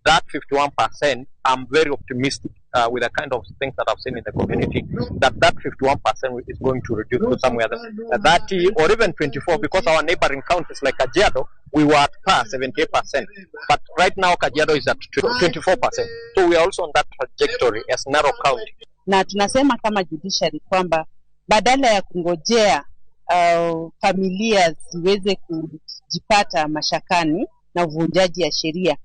that 51%, I'm very optimistic with the kind of things that I've seen in the community, that 51% is going to reduce to somewhere 30 or even 24, because our neighboring counties like Kajiado, we were at 78%, but right now Kajiado is at 24%. So we are also on that trajectory as Narok County. Na tunasema kama judiciary kwamba badala ya kungojea familia ziweze kujipata mashakani na uvunjaji ya sheria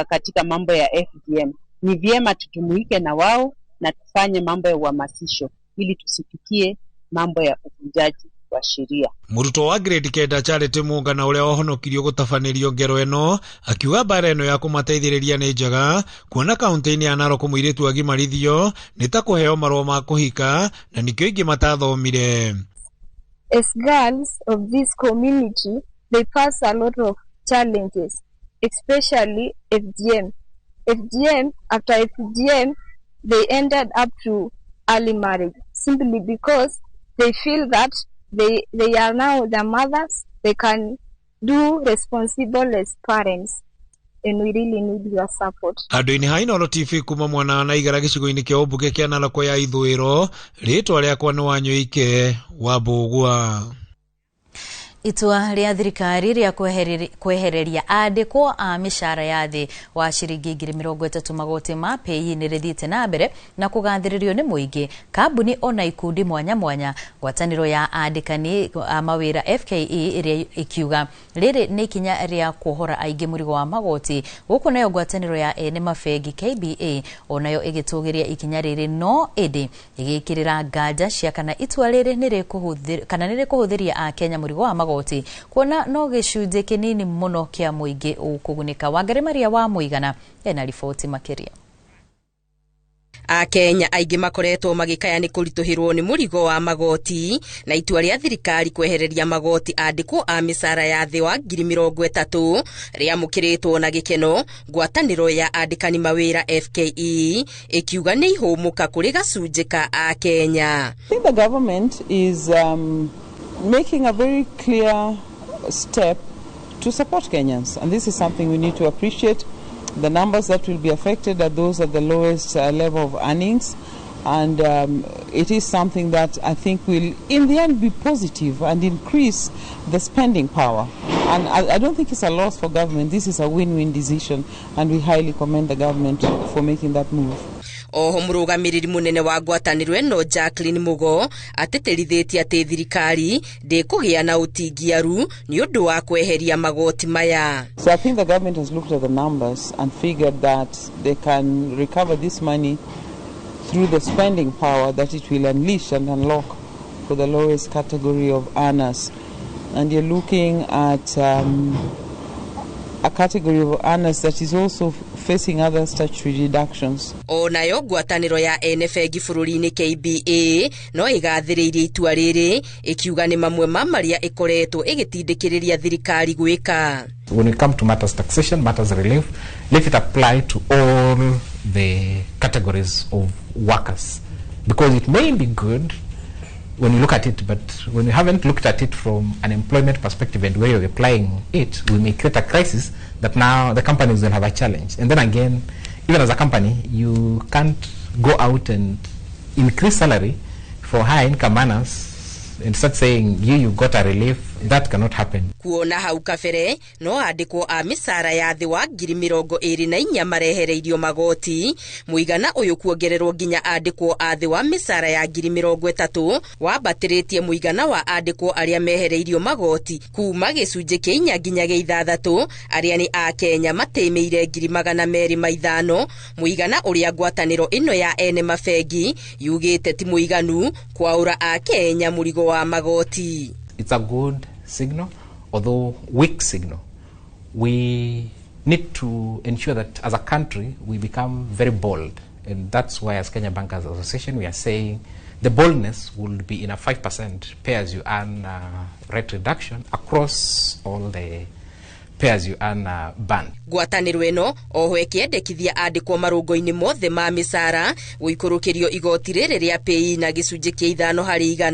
katika mambo ya FGM, ni vyema tutumuike na wao na tufanye mambo ya uhamasisho ili tusifikie mambo ya uvunjaji wa sheria. Muruto wa grade kenda Charity Mungana uria ohonokirio gutafanĩrio ngero eno akiuga bara eno ya kumateithĩrĩria nĩ njega kuona kaunti-inĩ ya Narok mũirĩtu agimarithio nĩ ta kũheo marũa ma kũhika na nikĩo ingĩ matathomire. As girls of this community, they face a lot of challenges, especially FGM. After FGM, they ended up to early marriage simply because they feel that they are now the mothers, they can do responsible as parents, and we really need your support. Andũ-inĩ ha Inooro TV kuma mwana na igara gĩcigo-inĩ kĩa ũmbunge kĩa Narok ya ithũĩro, rĩtwa rĩakwa nĩ Wanyũike wa Mbũgua. Itua rĩa thirikari rĩa kwehereria andĩkwo a mĩcara ya thĩ wa ciringi 30,000 magoti ma pay nĩ rĩthiĩte na mbere na kũgathĩrĩrio nĩ mũingĩ. Kambuni ona ikundi mwanya mwanya, ngwatanĩro ya andĩkani a mawĩra FKE ĩrĩa ikiuga rĩrĩ nĩ ikinya rĩa kuohora aingĩ mũrigo wa magoti. Gũkũ nayo ngwatanĩro ya ene mabegi KBA onayo ĩgĩtũgĩria ikinya rĩrĩ no ĩndĩ ĩgĩkĩrĩra nganja cia kana itua rĩrĩ nĩ rĩkũhũthĩria a Kenya mũrigo wa magoti kuona no gĩcunjĩ kĩnini mũno kĩa mũingĩ ũkũgunĩka. Wangari Maria wa Mũigana ena riboti makĩria. Akenya aingĩ makoretwo magĩkaya nĩ kũritũhĩrwo nĩ mũrigo wa magoti na itua rĩa thirikari kwehereria magoti andĩkwo a mĩcara ya thĩ wa 30,000 rĩamũkĩrĩtwo na gĩkeno. Ngwatanĩro ya andĩkani mawĩra FKE ĩkiuga nĩ ihũmũka kũrĩ gacunjĩ ka Akenya. I think the government is making a very clear step to support Kenyans, and this is something we need to appreciate. The numbers that will be affected are those at the lowest level of earnings, and it is something that I think will in the end be positive and increase the spending power, and I don't think it's a loss for government. This is a win-win decision, and we highly commend the government for making that move. Oho mũrũgamĩrĩri mũnene wa ngwatanĩro ĩno Jacqueline Mugo atĩtĩrithĩtie atĩ thirikari ndĩkũgĩa na ũtingiaru nĩ ũndũ wa kweheria magoti maya. So I think the government has looked at the numbers and figured that they can recover this money through the spending power that it will unleash and unlock for the lowest category of earners. And you're looking at a category of earners that is also facing other statutory deductions. Onayo ngwatanĩro ya NFG bũrũri-inĩ KBA no ĩgathĩrĩirie itua rĩrĩ ĩkiuga nĩ mamwe ma marĩa ĩkoretwo ĩgĩtindĩkĩrĩria thirikari gwĩka. When we come to matters taxation, matters relief, let it apply to all the categories of workers, because it may be good when you look at it, but when you haven't looked at it from an employment perspective and where you're applying it, we may create a crisis that now the companies will have a challenge. And then again, even as a company, you can't go out and increase salary for high income earners and start saying you got a relief. That cannot happen. Kuona hau kabere no andĩkwo a mĩcara ya thĩ wa 24,000 marehereirio magoti. Mũigana ũyũ kuongererwo nginya andĩkwo a thĩ wa mĩcara ya 30,000 wambatĩrĩtie mũigana wa andĩkwo arĩa mehereirio magoti kuma gĩcunjĩ kĩa 4 nginya 6 arĩa nĩ a Kenya matĩmĩire 250,000. Mũigana ũrĩa ngwatanĩro ĩno ya ene mabegi yugĩte ti mũiganu kwaũra a Kenya mũrigo wa magoti. It's a good signal, although weak signal. We need to ensure that as a country we become very bold, and that's why as Kenya Bankers Association we are saying the boldness will be in a 5% pay-as-you-earn rate reduction across all the pay-as-you-earn band. Ngwatanĩro ĩno oho ĩkĩendekithia andĩkwo marũngo-inĩ mothe ma mĩcara gũikũrũkĩrio igoti rĩrĩ rĩa pay na gĩcunjĩ kĩa 5%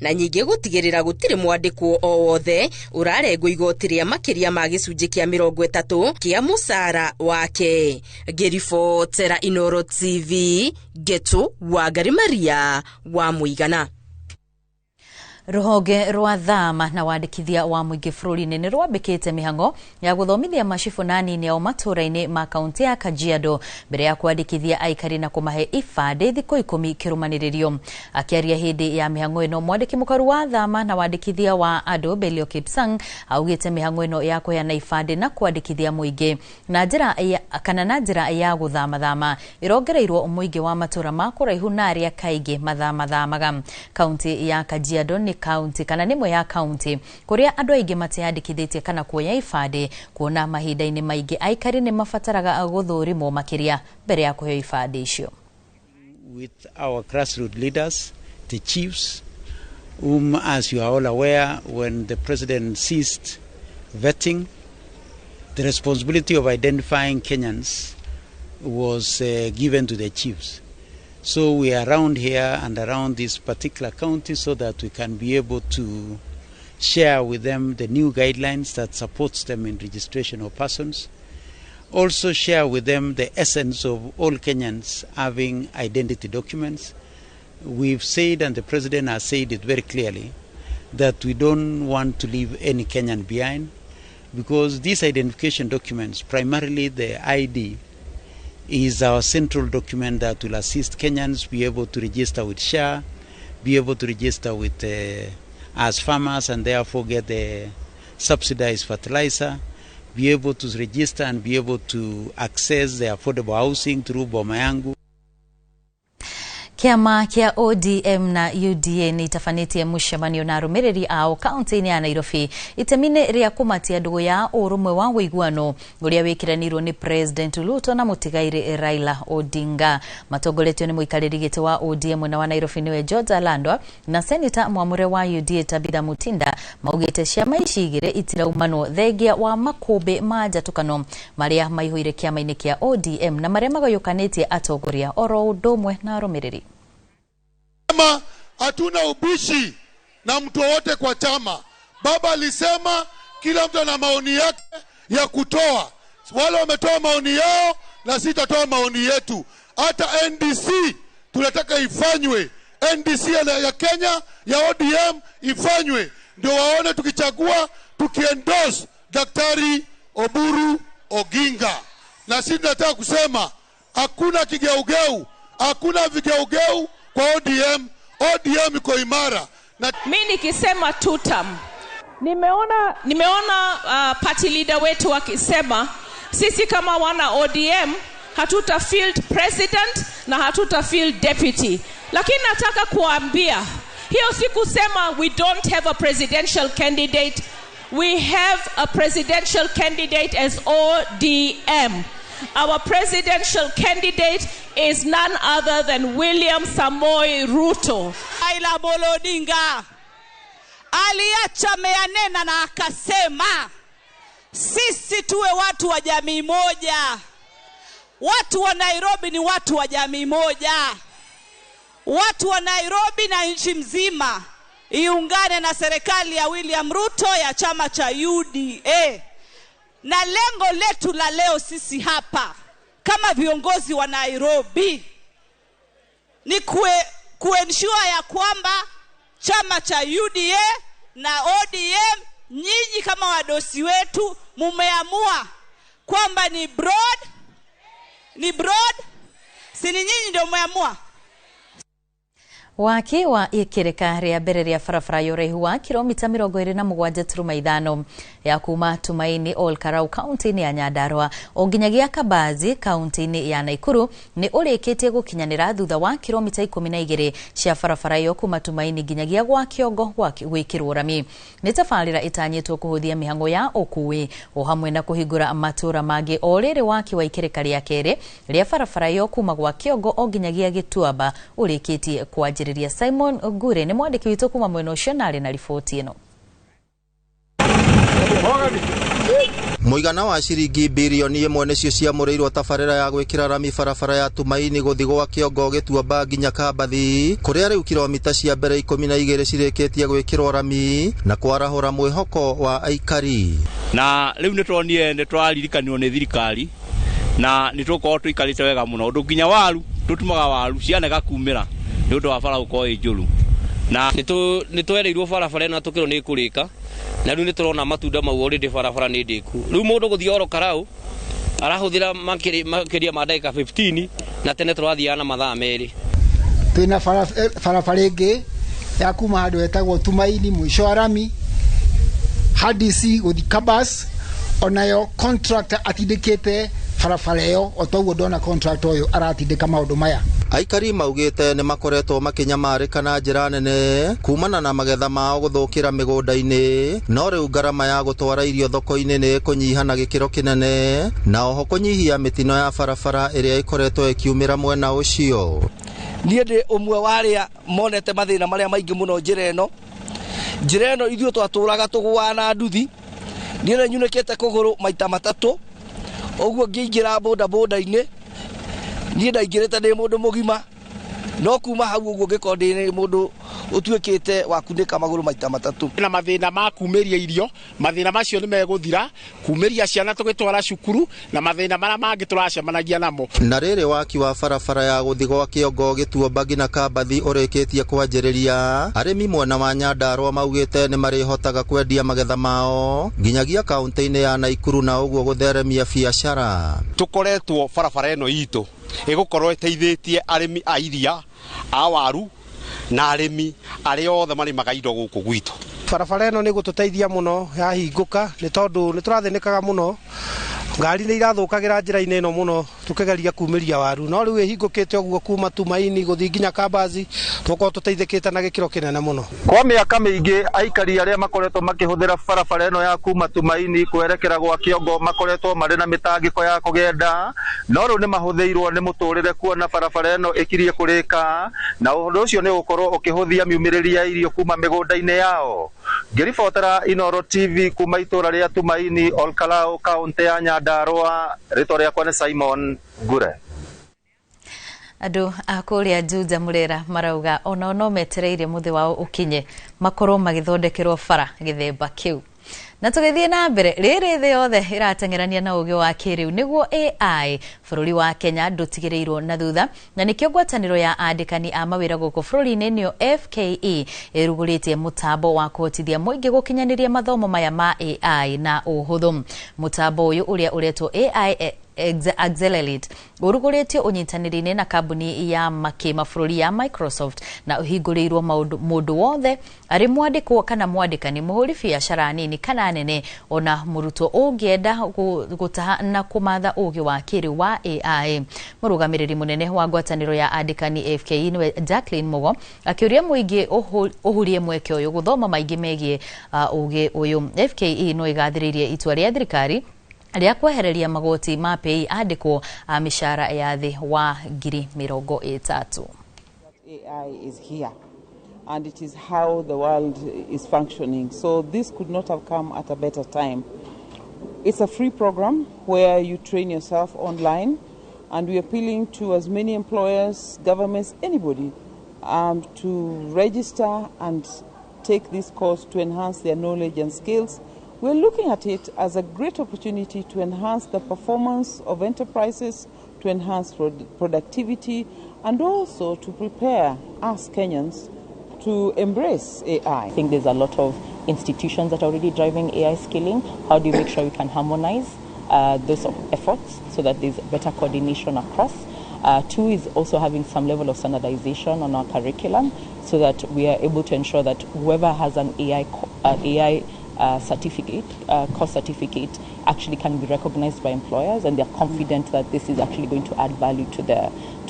na nyingĩ gũtigĩrĩra gũtirĩ mwandĩkwo o wothe ũrarengwo igoti rĩa makĩria ma gĩcunjĩ kĩa 30 kĩa mũcara wake. Ngĩribotera Inooro TV, Getu Wangari Maria wa Mũigana. Ruhonge rwa thama na wandĩkithia wa mũingĩ bũrũri-inĩ nĩ rwambĩkĩte mĩhang'o ya gũthomithia macibũ na anini ao matũũra-inĩ ma kaunti ya Kajiado mbere ya kwandĩkithia aikari na kũmahe ibandĩ thikũ 10 kĩrũmanĩrĩrio. Akĩaria hĩndĩ ya mĩhang'o ĩno, mwandĩki mũkaru wa thama na wandĩkithia wa andũ Belio Kipsang augĩte mĩhang'o ĩno ya kũheana ibandĩ na kwandĩkithia mũingĩ na njĩra ya gũthama ĩrongereirwo mũingĩ wa matũũra ma kũraihu na arĩa kaingĩ mathamaga. Kaunti ya Kajiado nĩ county kana nimwe ya county kuria andu aingi matiyandikithitie kana kuoya ibande kuona mahinda-ini maingi aikari ni mafataraga guthurimwo makiria mbere ya kuheo ibande icio. With our grassroots leaders, the chiefs, whom, as you are all aware, when the president ceased vetting, the responsibility of identifying Kenyans was given to the chiefs. So we are around here and around this particular county so that we can be able to share with them the new guidelines that supports them in registration of persons. Also share with them the essence of all Kenyans having identity documents. We've said, and the President has said it very clearly, that we don't want to leave any Kenyan behind, because these identification documents, primarily the ID, is our central document that will assist Kenyans be able to register with SHA, be able to register with as farmers and therefore get the subsidized fertilizer, be able to register and be able to access the affordable housing through Boma Yangu. Kiama kia ODM na UDA ni itafanĩtie mũcemanio na arũmĩrĩri ao kaunti-inĩ ya Nairobi itemine ria kumatia ndũgũ ya ũrũmwe wa ũiguano ũrĩa wĩkĩranirwo ni President Ruto na mũtigairĩ Raila Odinga. Matongoretio ni mũikarĩri gĩtĩ wa ODM na wa Nairobi niwe George Alandwa na Senator mwamũre wa UDA Tabitha Mutinda maugĩte ciama ici igĩrĩ itiraumanwo thengia wa makũmbĩ ma njatũkano marĩa maihũire kiama-inĩ kia ODM na marĩa magayũkanĩtie atongoria oro ũndũ ũmwe na arũmĩrĩri. Kama hatuna ubishi na mtu wote kwa chama. Baba alisema kila mtu ana maoni yake ya kutoa. Wale wametoa maoni yao na sisi tutatoa maoni yetu. Hata NDC tunataka ifanywe. NDC ya Kenya ya ODM ifanywe. Ndio waone tukichagua tukiendorse Daktari Oburu Oginga. Na sisi tunataka kusema hakuna kigeugeu, hakuna vigeugeu kwa ODM. ODM iko imara. Mimi nikisema tutam. Nimeona party leader wetu akisema sisi kama wana ODM hatuta field president na hatuta field deputy. Lakini nataka kuambia hiyo si kusema we don't have a presidential candidate. We have a presidential candidate as ODM. Our presidential candidate is none other than William Samoei Ruto. Raila Odinga aliacha meanena na akasema sisi tuwe watu wa jamii moja. Watu wa Nairobi ni watu wa jamii moja. Watu wa Nairobi na nchi mzima iungane na serikali ya William Ruto ya chama cha UDA. Na lengo letu la leo sisi hapa kama viongozi wa Nairobi ni kuensure ya kwamba chama cha UDA na ODM nyinyi kama wadosi wetu mumeamua kwamba ni broad, si nyinyi ndio mumeamua. Waki wa ikirika ria mbere ria barabara ya ũraihu wa kilomita 27.5 ya kuma Tumaini Ol Karau kaunti-inĩ ya Nyandarua onginyagia Kabazi kaunti-inĩ ya Naikuru ni ũrĩkĩtie gũkinyanĩra thutha wa kilomita 12 cia barabara yo kuma Tumaini nginyagia gwa Kĩongo gwĩkĩrwo rami. Nĩ tabarĩra itanyĩtwo kũhũthia mĩhang'o ya ũkuui o hamwe na kũhingũra matũra mangĩ o rĩrĩ waki wa ikirika ria kerĩ ria barabara yo kuma gwa Kĩongo onginyagia Gĩtuamba ũrĩkĩtie kwanjĩrĩria. Simon Ogure ni mwandiki witũ kuma mwena ũcio narĩ na riboti ĩno. Muigana wa ciringi bilioni 1 nĩcio ciamũrĩirwo tabarĩra ya gwĩkĩra rami barabara ya Tumaini gũthiĩ gwa Kĩongo Gĩtuamba nginya Kabathi kũrĩa rĩu kilomita cia mbere 12 cirĩkĩtie gwĩkĩrwo rami na kwarahũra mwĩhoko wa aikari. Na rĩu nĩ tũraririkanio nĩ thirikari na nĩ tũkorwo tũikarĩte wega mũno ũndũ nginya waru tũtumaga waru cianega kumĩra nĩ ũndũ wa bara gũkorwo njũru. Na nĩ twereirwo barabara na tũkĩrwo nĩ kũrĩka na rĩu nĩ tũrona matunda mau already barabara nĩ ndĩku. Rĩu mũndũ gũthiĩ oro Karau arahũthĩra makĩria ma ndagĩka 15 na tene tũrathiaga na mathaa merĩ. Twĩna barabara ĩngĩ ya kuma handũ hetagwo Tumaini mũico wa rami hadi gũthiĩ Kabas onayo contractor atindĩkĩte barabara ĩyo o toguo ndona contractor ũyũ aratindĩka maũndũ maya. Aikari maugite ni makoretwo makinyamarika na njira nene kumana na magetha mao guthukira migunda-ini, no riu ngarama ya gutwara irio thoko-ini ni kunyiha na gikiro kinene, na oho kunyihia mitino ya barabara iria ikoretwo ikiumira mwena ucio. Niĩ ndĩ ũmwe wa arĩa monete mathĩna marĩa maingĩ mũno njĩra ĩno ithuĩ twatũraga tũgũaga na nduthi. Niĩ nĩ nyunĩkĩte kũgũrũ maita matatũ, ũguo ngĩingĩra boda-inĩ niĩ ndaingĩrĩte ndĩ mũndũ mũgima, no kuma hau ũguo ngĩkorwo ndĩ mũndũ utuĩkĩte wa kunĩka magũrũ maita matatũ. Na mathĩna ma kumĩria irio, mathĩna macio nĩ megũthira, kumĩria ciana tũgĩtwara cukuru, na mathĩna marĩa mangĩ tũracemanagia namo. Na rĩrĩ waki wa barabara ya gũthi gwa Kĩongo Gĩtuamba nginya Kabathi ũrĩkĩtie kwanjĩrĩria, arĩmi mwena wa Nyandarua maugĩte nĩ marĩhotaga kwendia magetha mao nginyagia kaunti-inĩ ya Naikuru, na ũguo gũtheremia biacara. Tũkoretwo barabara ĩno itũ ĩgũkorwo ĩteithĩtie arĩmi a iria, a waru na arĩmi arĩa othe marĩmaga indo gũkũ gwitũ. Barabara ĩno nĩ gũtũteithia mũno yahingũka, nĩ tondũ nĩ tũrathĩnĩkaga mũno, ngari nĩ irathũkagĩra njĩra-inĩ ĩno mũno tũkĩgeria kumĩria waru, no rĩu ĩhingũkĩte ũguo kuma Tumaini gũthiĩ nginya Kabathi tũkorwo tũteithĩkĩte na gĩkĩro kĩnene mũno. Kwa mĩaka mĩingĩ aikari arĩa makoretwo makĩhũthĩra barabara ĩno ya kuma Tumaini kwerekera gwa Kĩongo makoretwo marĩ na mĩtangĩko ya kũgenda, no rĩu nĩ mahũthĩirwo nĩ mũtũrĩre kuona barabara ĩno ĩkirie kũrĩka, na ũndũ ũcio nĩ ũgũkorwo ũkĩhũthia miumĩrĩria ya irio kuma mĩgũnda-inĩ yao. Ngĩribotera Inooro TV kuma itũra rĩa Tumaini, Olkalau, kaunti ya Nyandarua, rĩtwa rĩakwa nĩ Simon Ngure. Andũ a kũrĩa Juja Mũrera marauga ona no metereire mũthĩ wao ũkinye makorwo magĩthondekerwo bara gĩthemba kĩu. Na tũgĩthiĩ na mbere, rĩrĩ thĩ yothe ĩrateng'erania na ũgĩ wa kĩrĩu nĩguo AI, bũrũri wa Kenya ndũtigĩrĩirwo na thutha, na nĩkĩo ngwatanĩro ya andĩkani a mawĩra gũkũ bũrũri-inĩ nĩyo FKE ĩrugũrĩtie mũtambo wa kũhotithia mũingĩ gũkinyanĩria mathomo maya ma AI na ũhũthũ. Mũtambo ũyũ ũrĩa ũretwo AI Accelerate ũrugũrĩtio ũnyitanĩri-inĩ na kambuni ya makĩmabũrũri ya Microsoft, na ũhingũrĩirwo mũndũ wothe arĩ mwandĩkwo kana mwandĩkani, mũhũri biacara nini kana nene, ona mũrutwo ũngĩenda gũtaha na kũmatha ũgĩ wa kĩrĩu wa AI. Mũrũgamĩrĩri mũnene wa ngwatanĩro ya andĩkani FKE nĩwe Jacqueline Mugo akĩũria mũingĩ ũhurie mweke ũyũ gũthoma maingĩ megiĩ ũgĩ ũyũ. FKE no ĩgathĩrĩirie itua rĩa thirikari rĩa kwehereria magoti ma pei andĩkwo a mĩcara ya thĩ wa 30,000. AI is here and it is how the world is functioning, so this could not have come at a better time. It's a free program where you train yourself online, and we're appealing to as many employers, governments, anybody to register and take this course to enhance their knowledge and skills. We're looking at it as a great opportunity to enhance the performance of enterprises, to enhance productivity, and also to prepare us Kenyans to embrace AI. I think there's a lot of institutions that are already driving AI skilling. How do you make sure we can harmonize those efforts so that there's better coordination across? Two is also having some level of standardization on our curriculum so that we are able to ensure that whoever has an AI certificate, course certificate, actually can be recognized by employers, and they're confident that this is actually going to add value to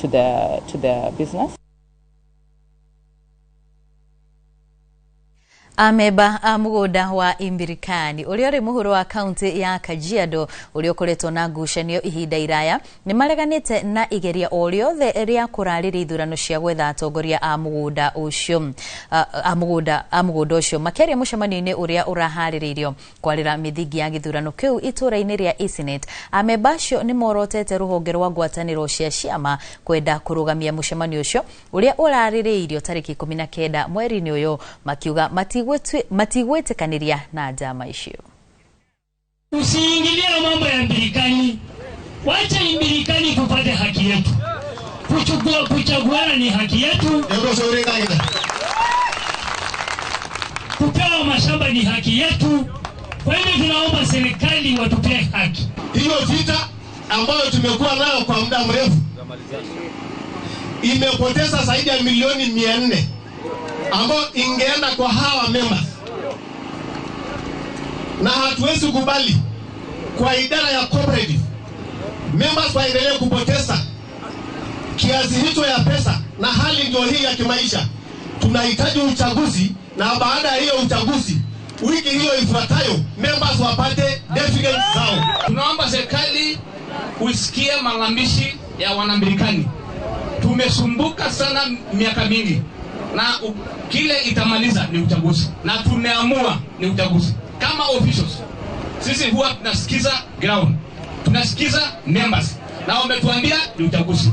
the business. Ameba a mũgũnda wa Imbirikani ũrĩa ũrĩ mũhuro wa kaunti ya Kajiado ũrĩa ũkoretwo na ngucanio ihinda iraya nĩ mareganĩte na igeria o rĩothe rĩa kũrarĩrĩria ithurano cia gwetha atongoria a mũgũnda ũcio ũcio makĩaria mũcemanio-inĩ ũrĩa ũraharĩrĩirio kwarĩra mĩthingi ya gĩthurano kĩu itũra-inĩ rĩa Isinet. Ameba acio nĩ morotete rũhonge rwa ngwatanĩro cia ciama kwenda kũrũgamia mũcemanio ũcio ũrĩa ũrarĩrĩirio tarĩki 19 mweri-inĩ ũyũ, makiuga matigwĩtĩkanĩria na njama icio. Usiingilie mambo ya Imbirikani, wacha Imbirikani tupate haki yetu. Kuchaguana ni haki yetu. Kupewa mashamba ni haki yetu. Kwa hivyo tunaomba serikali watupee haki. Hiyo vita ambayo tumekuwa nayo kwa muda mrefu imepoteza zaidi ya milioni 400 ambao ingeenda kwa hawa members, na hatuwezi kubali kwa idara ya cooperative members waendelee kupoteza kiasi hicho ya pesa, na hali ndio hii ya kimaisha. Tunahitaji uchaguzi, na baada ya hiyo uchaguzi, wiki hiyo ifuatayo, members wapate deficit zao. Tunaomba serikali usikie malalamishi ya wanambirikani. Tumesumbuka sana miaka mingi, na kile itamaliza ni uchaguzi, na tumeamua ni uchaguzi. Kama officials sisi huwa tunasikiza ground, tunasikiza members, na wametuambia ni uchaguzi.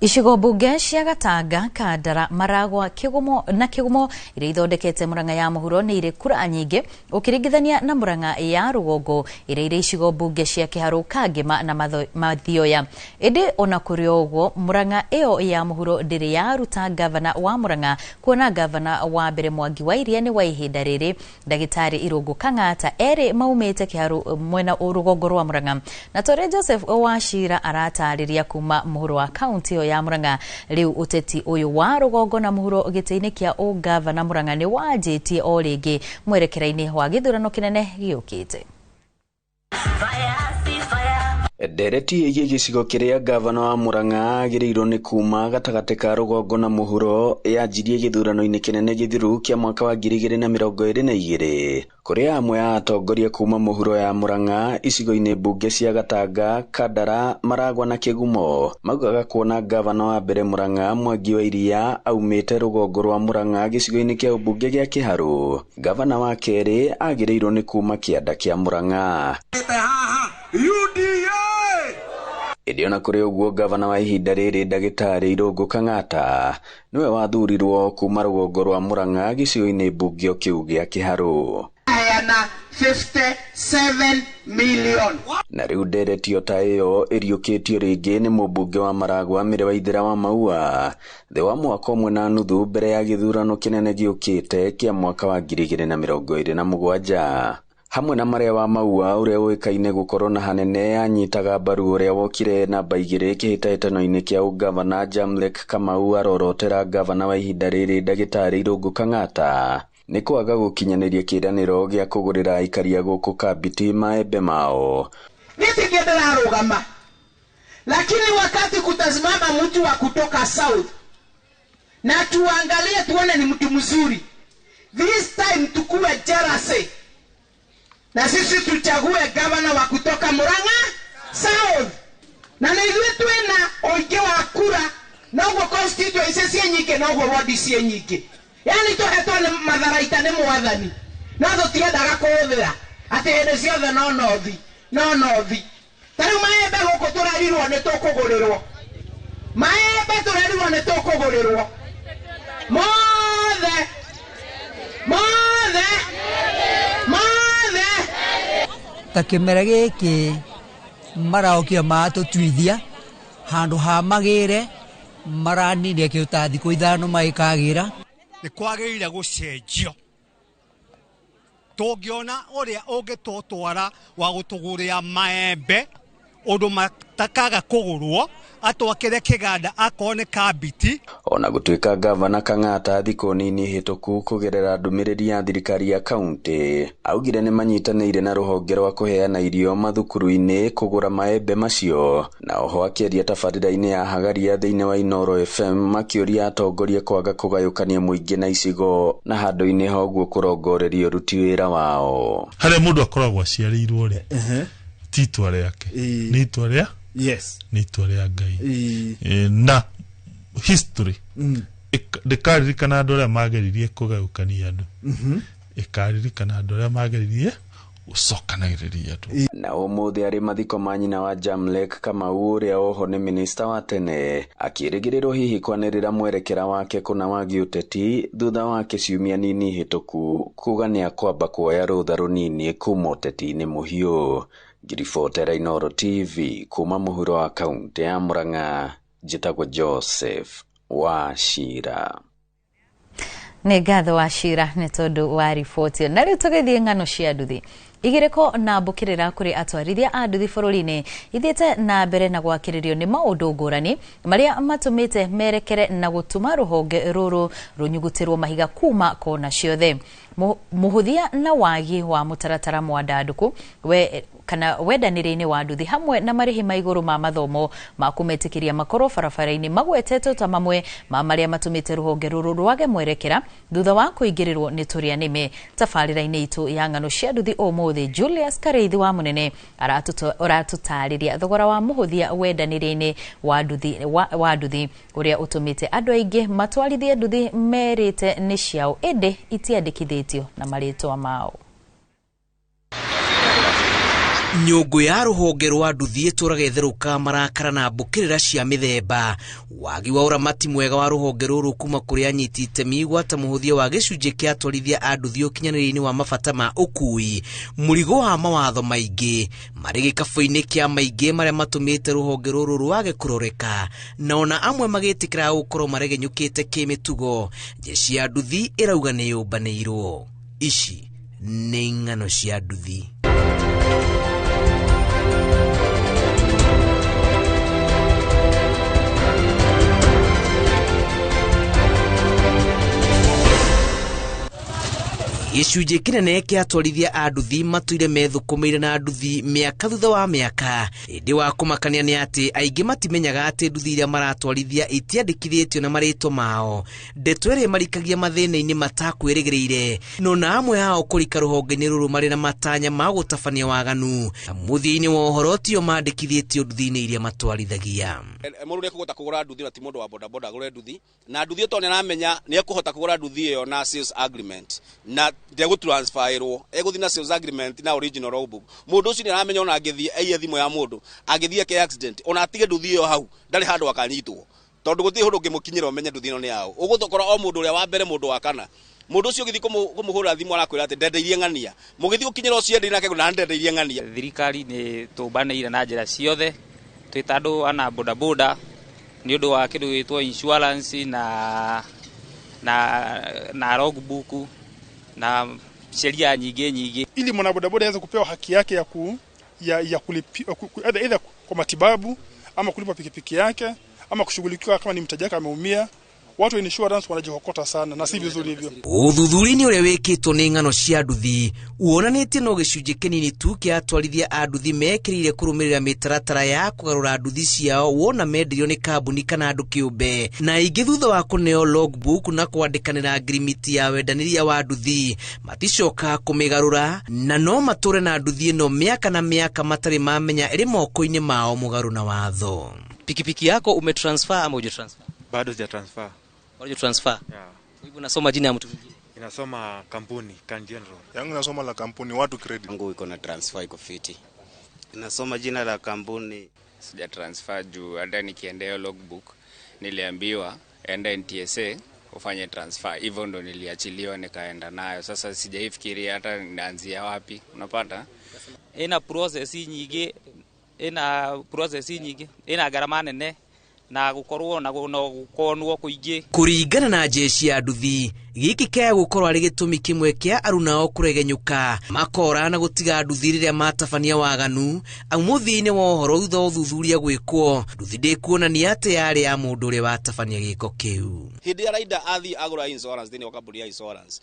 Ishigo bunge cia Gatanga, Kandara, Maragwa, Kigumo na Kigumo iria ithondekete Murang'a ya muhuro ni ire kura nyingi ukiringithania na Murang'a ya rugongo iria ire ishigo bunge cia Kiharu, Kangema na Mathioya. Indi ona kuri uguo Murang'a iyo ya muhuro ndiri yaruta gavana wa Murang'a, kuona gavana wa mbere Mwangi wa Iria ni wa ihinda riri Ndagitari Irungu Kang'ata eri maumite Kiharu mwena urugongo rwa Murang'a. Na Tore Joseph Wachira aratariria kuma muhuro wa county ya Murang'a. Riu uteti uyu wa rugongo na muhuro giteini kia ugavana Murang'a ni wajitie o ringi mwerekera-ini wa githurano kinene giukite. Ndereti igi gicigo kiria gavana wa Murang'a agiriirwo ni kuma gatagati ka rugongo na muhuro yanjirie githurano-ini kinene githiru kia mwaka wa 2022 kuria amwe ya atongoria kuma muhuro ya Murang'a icigo-ini bunge cia Gatanga, Kandara, Maragwa na Kigumo maugaga kuona gavana wa mbere Murang'a Mwangi wa Iria aumite rugongo rwa Murang'a gicigo-ini kia ubunge gia Kiharu. Gavana wa keri agiriirwo ni kuma Kianda kia Murang'a. Idiona kuri uguo gavana wa ihinda riri Ndagitari Irungu Kang'ata niwe wathurirwo kuma rugongo rwa Murang'a gicigo-ini bunge kiu gia Kiharu. Ayana 57 million. Na riu nderetio ta iyo iriukitio ringi ni mubunge wa Maragwa Mire Waithira wa Maua the wa mwaka umwe na nuthu mbere ya githurano kinene giukite kia mwaka wa 2027. Hamwe na Maria wa Maua uria uikaine gukorwo na hanene anyitaga mbaru uria wokire namba 2 kihitaitano-ini kia ugavana Jamlek Kamau arorotera gavana wa ihinda riri Ndagitari Irungu Kang'ata ni kwaga gukinyaniria kiraniro gia kugurira aikaria guku Kabiti maembe mao. Nisikendera rugama, lakini wakati kutasimama mtu wa kutoka south na tuangalie tuone ni mtu mzuri, this time tukue jealousy na sisi tuchague gavana wa kutoka Murang'a South. Na nilwe tuena oige wa kura na ugo constituency cia nyike na ugo ward cia nyike. Yani to hetone matharaita ne mwathani. Na tho tiendaga kuthira ati hende ciothe no nothi. Tariu maembe guku turarirwo ni tukugurirwo. Maembe turarirwo ni tukugurirwo. Mothe ta kimera giki maraokia matutwithia handu ha magire maranirie kiuta thiku ithano maikagira ni kwagirire gucenjio tungiona uria ungitutwara wa gutuguria maembe undu matakaga kugurwo atwakire kiganda akone Kabiti. Ona gutuika gavana Kang'ata thiko nini hituku kugerera ndumiriri ya thirikari ya kaunti augire ni manyitanire na ruhonge rwa kuheana irio mathukuru-ini kugura maembe macio, na oho akieria tabarira-ini ya hagaria thiini wa Inoro FM makiuria atongoria kwaga kugayukania muingi na icigo na handu-ini hoguo kurongoreria uruti wira wao. Haria mundu akoragwo aciarirwo ri titwa riake ni itwa ria ni itwa ria Ngai na history ndikaririkana andu aria mageririe kugayukania andu ikaririkana andu aria mageririe gucokanagiriria andu. Na umuthi ari mathiko ma nyina wa Jamlek Kamau uria oho ni minista wa tene akirigirirwo hihi kwanirira mwerekera wake kuna wagi uteti thutha wake ciumia nini hituku kuga ni akwamba kuoya rutha runini kuma uteti-ini muhiu. Ngiribotera Inoro TV kuma muhuro wa kaunti ya Murang'a, njitagwo Joseph Wachira. Nĩ ngatho Wachira nĩ tondu wa riboti. Na rĩu tũgĩthiĩ ng'ano cia nduthi. Igireko na mbukirira kuri atwarithia a nduthi bũrũri-inĩ ithiĩte na mbere na gwakĩrĩrio nĩ maũndũ ngũrani marĩa matũmĩte merekere na gũtũma rũhonge rũrũ rũnyugutirwo mahiga kuma kona ciothe. Mũhũthia na wagi wa mũtaratara mwandandũku kana wendanire-ini wa nduthi hamwe na marihi ma iguru ma mathomo ma kumetikiria makoro barabara-ini magwetetwo ta mamwe ma maria matumite ruhonge ruru rwage mwerekera thutha wa kuingirirwo ni turia nime. Tabarira-ini itu ya ng'ano cia nduthi umuthi Julius Kareithi wa munene aratutariria thogora wa muhuthia wendanire-ini wa nduthi uria utumite andu aingi matwarithie nduthi merite ni ciao ende itiandikithitio na maritwa mao. Nyũngũ ya rũhonge rwa nduthi ĩtũragetheruka marakara na mbũkĩrĩra cia mĩthemba. Wagi wa ũramati mwega wa rũhonge rũrũ kuma kũrĩ anyiti itemi gwata mũhũthia wa gĩcunjĩ kĩa atwarithia a nduthi ũkinyanĩria-inĩ wa mabata ma ũkui, mũrigo wa mawatho maingĩ marĩ gĩkabũ-inĩ kĩa maingĩ marĩa matũmĩte rũhonge rũrũ rwage kũroreka, na ona amwe magĩtĩkĩra gũkorwo maregenyũkĩte kĩmĩtugo. Jeshi ya nduthi ĩrauga nĩ yũmbanĩirwo. Ici nĩ ng'ano cia nduthi. Gĩcunjĩ kĩnene kĩa atwarithia a nduthi matũire methukumĩire na nduthi mĩaka thutha wa mĩaka. Ĩndĩ wa kũmakania nĩ atĩ aingĩ matimenyaga atĩ nduthi iria maratwarithia itiandĩkithĩtio na marĩtwa mao. Ndeto ĩrĩa marikagia mathĩna-inĩ matakwĩrĩgĩrĩire, no na amwe hao kũrika rũhonge-inĩ rũrũ marĩ na matanya ma gũtabania waganu. Mũthia-inĩ wa ũhoro tio mandĩkithĩtio nduthi-inĩ iria matwarithagia. Mũndũ nĩ ekũhota kũgũra nduthi na ti mũndũ wa bodaboda agũre nduthi, na nduthi ũtone aramenya nĩ ekũhota kũgũra nduthi ĩyo na sales agreement na ndego transferirwo eguthi na sales agreement na original logbook. Mundu ucio ni aramenya ona angithie aiye thimo ya mundu angithie ke accident ona atige nduthi iyo hau ndari handu akanyitwo tondu guti hundu ngimukinyira umenye nduthi ino ni yao. Uguthokora o mundu uria wa mbere mundu wa kana mundu ucio githi kumuhura thimo arakwira ati ndendeirie ng'ania mugithi ukinyira ucio ndi nake na ndendeirie ng'ania. Thirikari ni tubanĩire na njĩra ciothe twitandu ana bodaboda ni undu wa kindu gitwo insurance na logbook na sheria nyingi ili mwanabodaboda aweze kupewa haki yake ya kulipia either kwa matibabu ama kulipa pikipiki yake ama kushughulikiwa kama ni mteja wake ameumia. Watu wa insurance wanajihokota sana na si vizuri hivyo. Uthuthuria-inĩ ũrĩa wĩkĩtwo nĩ ng'ano cia nduthi wonanĩtie no gĩcunjĩ kĩnini tu kĩa atwarithia a nduthi mekĩrĩire kũrũmĩrĩra mĩtaratara ya kũgarũra nduthi ciao wona menderio nĩ kambuni kana andũ kĩũmbe, na aingĩ thutha wa kũneo logbook na kwandĩkanĩra ngirimiti ya wendanĩria wa nduthi maticoka kũmĩgarũra, na no matũre na nduthi ĩno mĩaka na mĩaka matarĩ mamenya ĩrĩ moko-inĩ mao mũgarũ na watho. Pikipiki yako umetransfer ama hujatransfer? Bado sijatransfer. Bado transfer? Yeah. Hivyo unasoma jina ya mtu mwingine? Inasoma kampuni, Can General. Yangu nasoma la kampuni watu credit. Yangu iko na transfer iko fiti. Inasoma jina la kampuni. Sija transfer juu hata nikiendea logbook niliambiwa enda NTSA ufanye transfer. Hivyo ndo niliachiliwa nikaenda nayo. Sasa sijaifikiria hata naanzia wapi. Unapata? Ina process nyingi, ina gharama nene na gukorwo na gukonwo kuingi. Kuringana na jeshi ya nduthi giki kaya gukorwo ari gitumi kimwe kia arunao kuregenyuka makora na gutiga nduthi riria matabania waganu. Amũthia-inĩ wa ũhoro thutha wa ũthuthuria gwĩkwo nduthi ndĩkuonania atĩ yarĩ ya mũndũ ũrĩa watabania gĩko kĩu. Hĩndĩ ya raida athi agũra insurance thĩinĩ wa kambuni ya insurance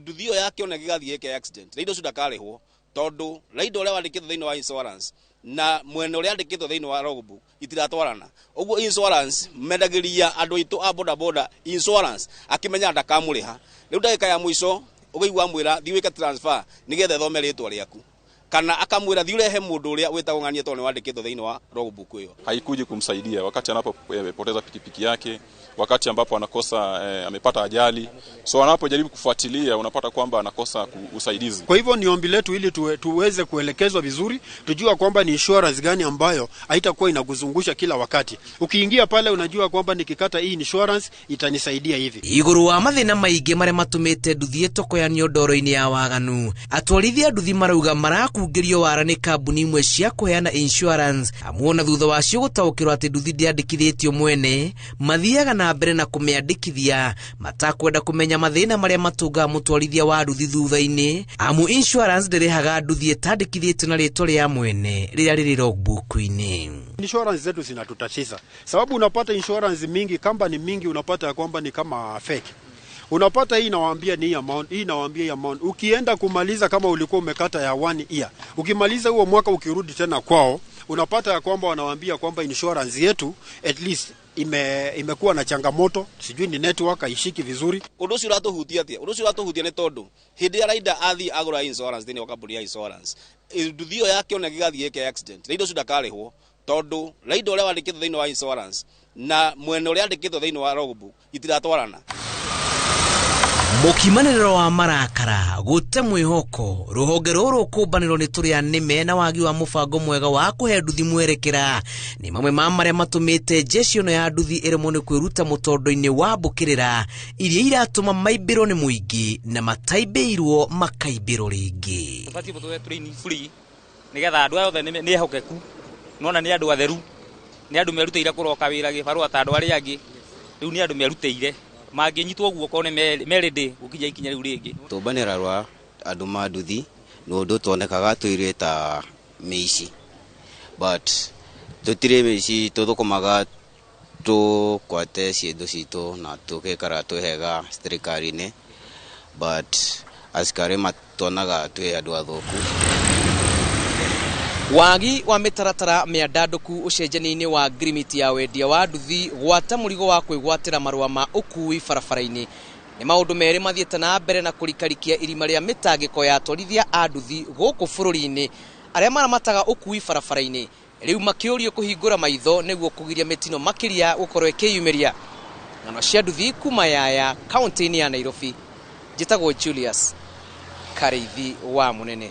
nduthi ĩyo yake ona gĩgathiĩ gĩke accident raido cio ndakarĩhwo tondu raido ũrĩa wandĩkĩtwo thĩinĩ wa insurance na mwene ũrĩa andĩkĩtwo thĩinĩ wa logbook itiratwarana. Ũguo insurance mendagĩria andũ aitũ a bodaboda insurance akimenya ndakamũrĩha rĩu ndagĩka ya mũico ũgĩigua mwĩra thiĩ wĩke transfer nĩgetha thome rĩtwa rĩaku kana akamwĩra thiĩ ũrehe mũndũ ũrĩa wĩtagwo ng'ania tondũ nĩ wandĩkĩtwo thĩinĩ wa logbook ĩyo. Haikuji kumsaidia wakati anapopoteza pikipiki yake, wakati ambapo anakosa amepata ajali. So anapojaribu kufuatilia unapata kwamba anakosa usaidizi. Kwa hivyo ni ombi letu ili tuweze kuelekezwa vizuri, tujua kwamba ni insurance gani ambayo haitakuwa inakuzungusha kila wakati. Ukiingia pale unajua kwamba nikikata hii insurance itanisaidia hivi. Igũrũ wa mathĩna maingĩ marĩa matũmĩte nduthi ĩtokoyanio ndoro-inĩ ya waganu, atwarithia nduthi marauga marakungĩrio wara nĩ kambuni imwe cia kũheana insurance amuona thutha wacio gũtaũkĩrwo atĩ nduthi ndĩandĩkithĩtio mwene mathiaga na mbere na kũmĩandĩkithia matakwenda kũmenya mathĩna marĩa matũnga mũtwarithia wa nduthi thutha-inĩ amu insurance ndĩrĩhaga nduthi ĩtandĩkithĩtio na rĩtwa rĩa mwene rĩrĩa rĩrĩ logbook-inĩ. Insurance zetu zinatutatiza sababu unapata insurance mingi, company mingi unapata kwamba ni kama fake. Unapata hii inawaambia ni amount, hii inawaambia amount. Ukienda kumaliza kama ulikuwa umekata ya 1 year, ukimaliza huo mwaka ukirudi tena kwao, unapata ya kwamba wanawaambia kwamba insurance yetu at least imekuwa na changamoto, sijui ni network haishiki vizuri. Undu ucio uratuhutia atia? Undu ucio uratuhutia ni tondu hindi ya raida athi agura insurance thini wa kambuni ya insurance, nduthio yake ona gigathie eke accident, raida ucio ndakarihwo tondu raida uria wandikithwo thini wa insurance na mwene uria andikithwo thini wa logbook itiratwarana. Mukimaniriro wa marakara gute mwihoko ruhonge ruru kumbaniro ni turia nime na wagi wa mubango mwega wa kuhe nduthi mwerekera ni mamwe ma maria matumite jeshi ono ya nduthi irimo ni kwiruta mutondo-ini wa mbukirira iria iratuma maibiro ni muingi na mataibirwo makaibiro ringi. Tufati mutwe train free nigetha andu othe ni ehokeku nona ni andu atheru ni andu merutire kuroka wira gibarua ta andu aria angi riu ni andu merutire manginyitwo guoko ne merede gukija ikinya riu ringi. Tubanira rwa andu manduthi no ndu tonekaga twireta meici, but tutire meici tuthukumaga tukwate ciendu citu na tukekara twehega thirikari-ini, but askari matonaga twi andu athuku. Wagi wa mitaratara miandanduku ucenjani-ini wa agreement ya wendia wa nduthi gwata murigo wa kwigwatira marua ma ukui barabara-ini ni maundu meri mathiete na mbere na kurikarikia irima ria mitangiko ya atwarithia a nduthi guku bururi-ini aria maramataga ukui barabara-ini riu makiurio kuhingura maitho niguo kugiria mitino makiria gukorwo ikiyumiria ng'ano cia nduthi kuma Yaya kaunti-ini ya Nairobi. Njitagwo Julius Kareithi wa Munene.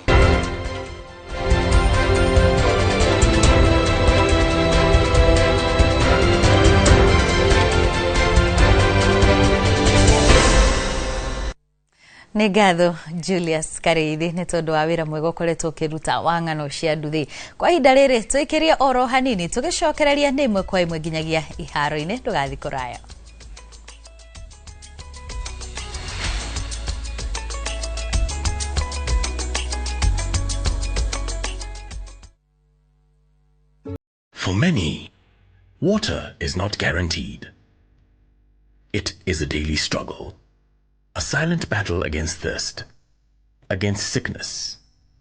Nĩ ngatho Julius Kareithi nĩ tondu wa wĩra mwega ũkoretwo ũkĩruta wa ng'ano cia nduthi. Kwa ihinda rĩrĩ twĩkĩrie oro hanini tũgĩcokereria nĩ ĩmwe kwa ĩmwe nginyagia iharo-inĩ, ndũgathiĩ kũraya. For many, water is not guaranteed. It is a daily struggle. A silent battle against thirst, against sickness,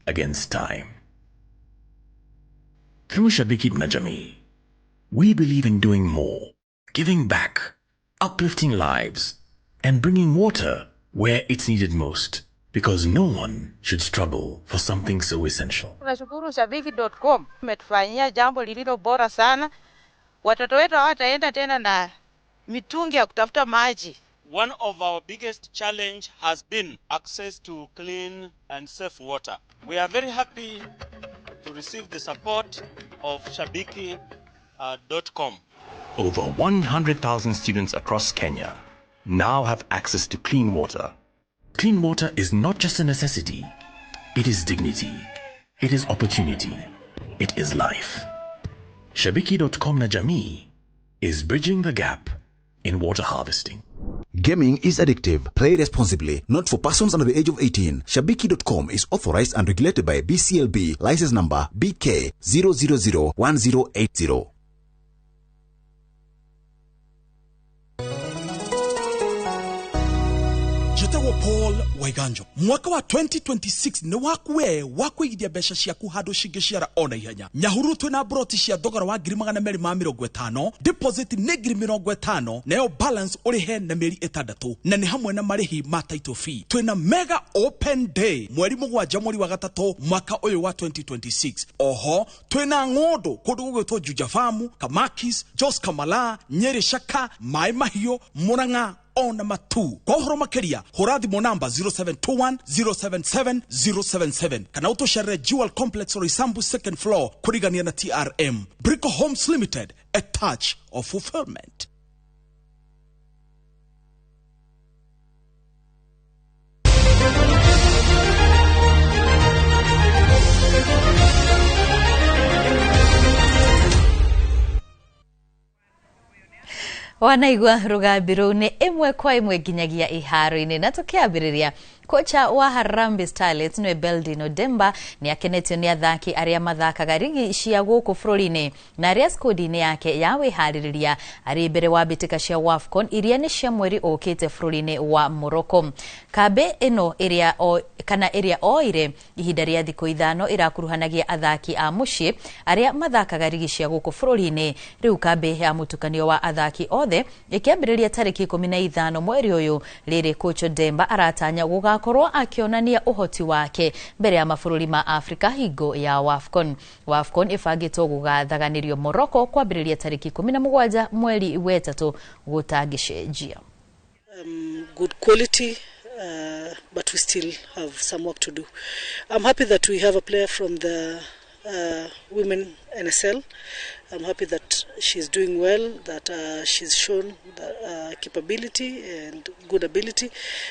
against time. Through Shabiki na Jamii, we believe in doing more, giving back, uplifting lives, and bringing water where it's needed most, because no one should struggle for something so essential. Tunashukuru Shabiki.com, umetufanyia jambo lililo bora sana. Watoto wetu hawataenda tena na mitungi ya kutafuta maji. One of our biggest challenge has been access to clean and safe water. We are very happy to receive the support of Shabiki.com. Over 100,000 students across Kenya now have access to clean water. Clean water is not just a necessity, it is dignity, it is opportunity, it is life. Shabiki.com na Jamii is bridging the gap in water harvesting. Gaming is addictive. Play responsibly. Not for persons under the age of 18. Shabiki.com is authorized and regulated by BCLB. License number BK 0001080. Jitawa Paul Waiganjo. Mwaka wa 2026 ni wakuwe wakuigithia mbeca ciaku handu cingiciara ona ihenya. Nyahuru twina broti cia thogora wa 250, deposit ni 50, nayo balance urihe na mieri 6 na ni hamwe na marihi ma title fee. Twina mega open day mweri 7 mweri wa 3 mwaka uyu wa 2026. Oho twina ngondo kundu gugwitwo Juja Farm, Kamakis, Jos Kamala, Nyeri Shaka, Mai Mahio, Murang'a ona matu. Kwa uhoro makeria hurathi mo namba 0721 077 077 kana utoshere Jewel Complex Roysambu second floor kurigania na TRM. Brico Homes Limited, a touch of fulfillment. Wanaigua rugambi rũu nĩ ĩmwe kwa ĩmwe nginyagia iharo-inĩ na tũkĩambĩrĩria Kocha wa Harambee Starlets nwe Beldino Demba ni akenetio ni athaki aria mathakaga rigi cia guku bururi-ini na aria skodi-ini yake yawe haririria ari mbere wa bitika cia WAFCON iria ni cia mweri ukite bururi-ini wa Morocco. Kabe ino iria oire ihinda ria thiku ithano irakuruhanagia athaki a mucii aria mathakaga rigi cia guku bururi-ini. Riu kabe ya mutukanio wa athaki othe ikiambiriria tariki 15 mweri uyu. Riri coach Demba aratanya gugakorwo akionania uhoti wake mbere ya mabũrũri ma Afrika hingo ya WAFCON. WAFCON ifagitwo gugathaganirio Morocco kwambiriria tariki 17 mweri wetatu gutagicenjia. Good quality, but we still have some work to do. I'm happy that we have a player from the women NSL. I'm happy that she's doing well, that she's shown the capability and good ability,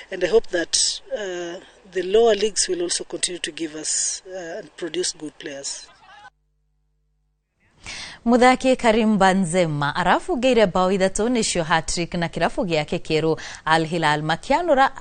and I hope that the lower leagues will also continue to give us and produce good players. Muthaki Karim Benzema arafungeire bao ithatu nicio hat-trick na kirafu giake kieru Al Hilal makianura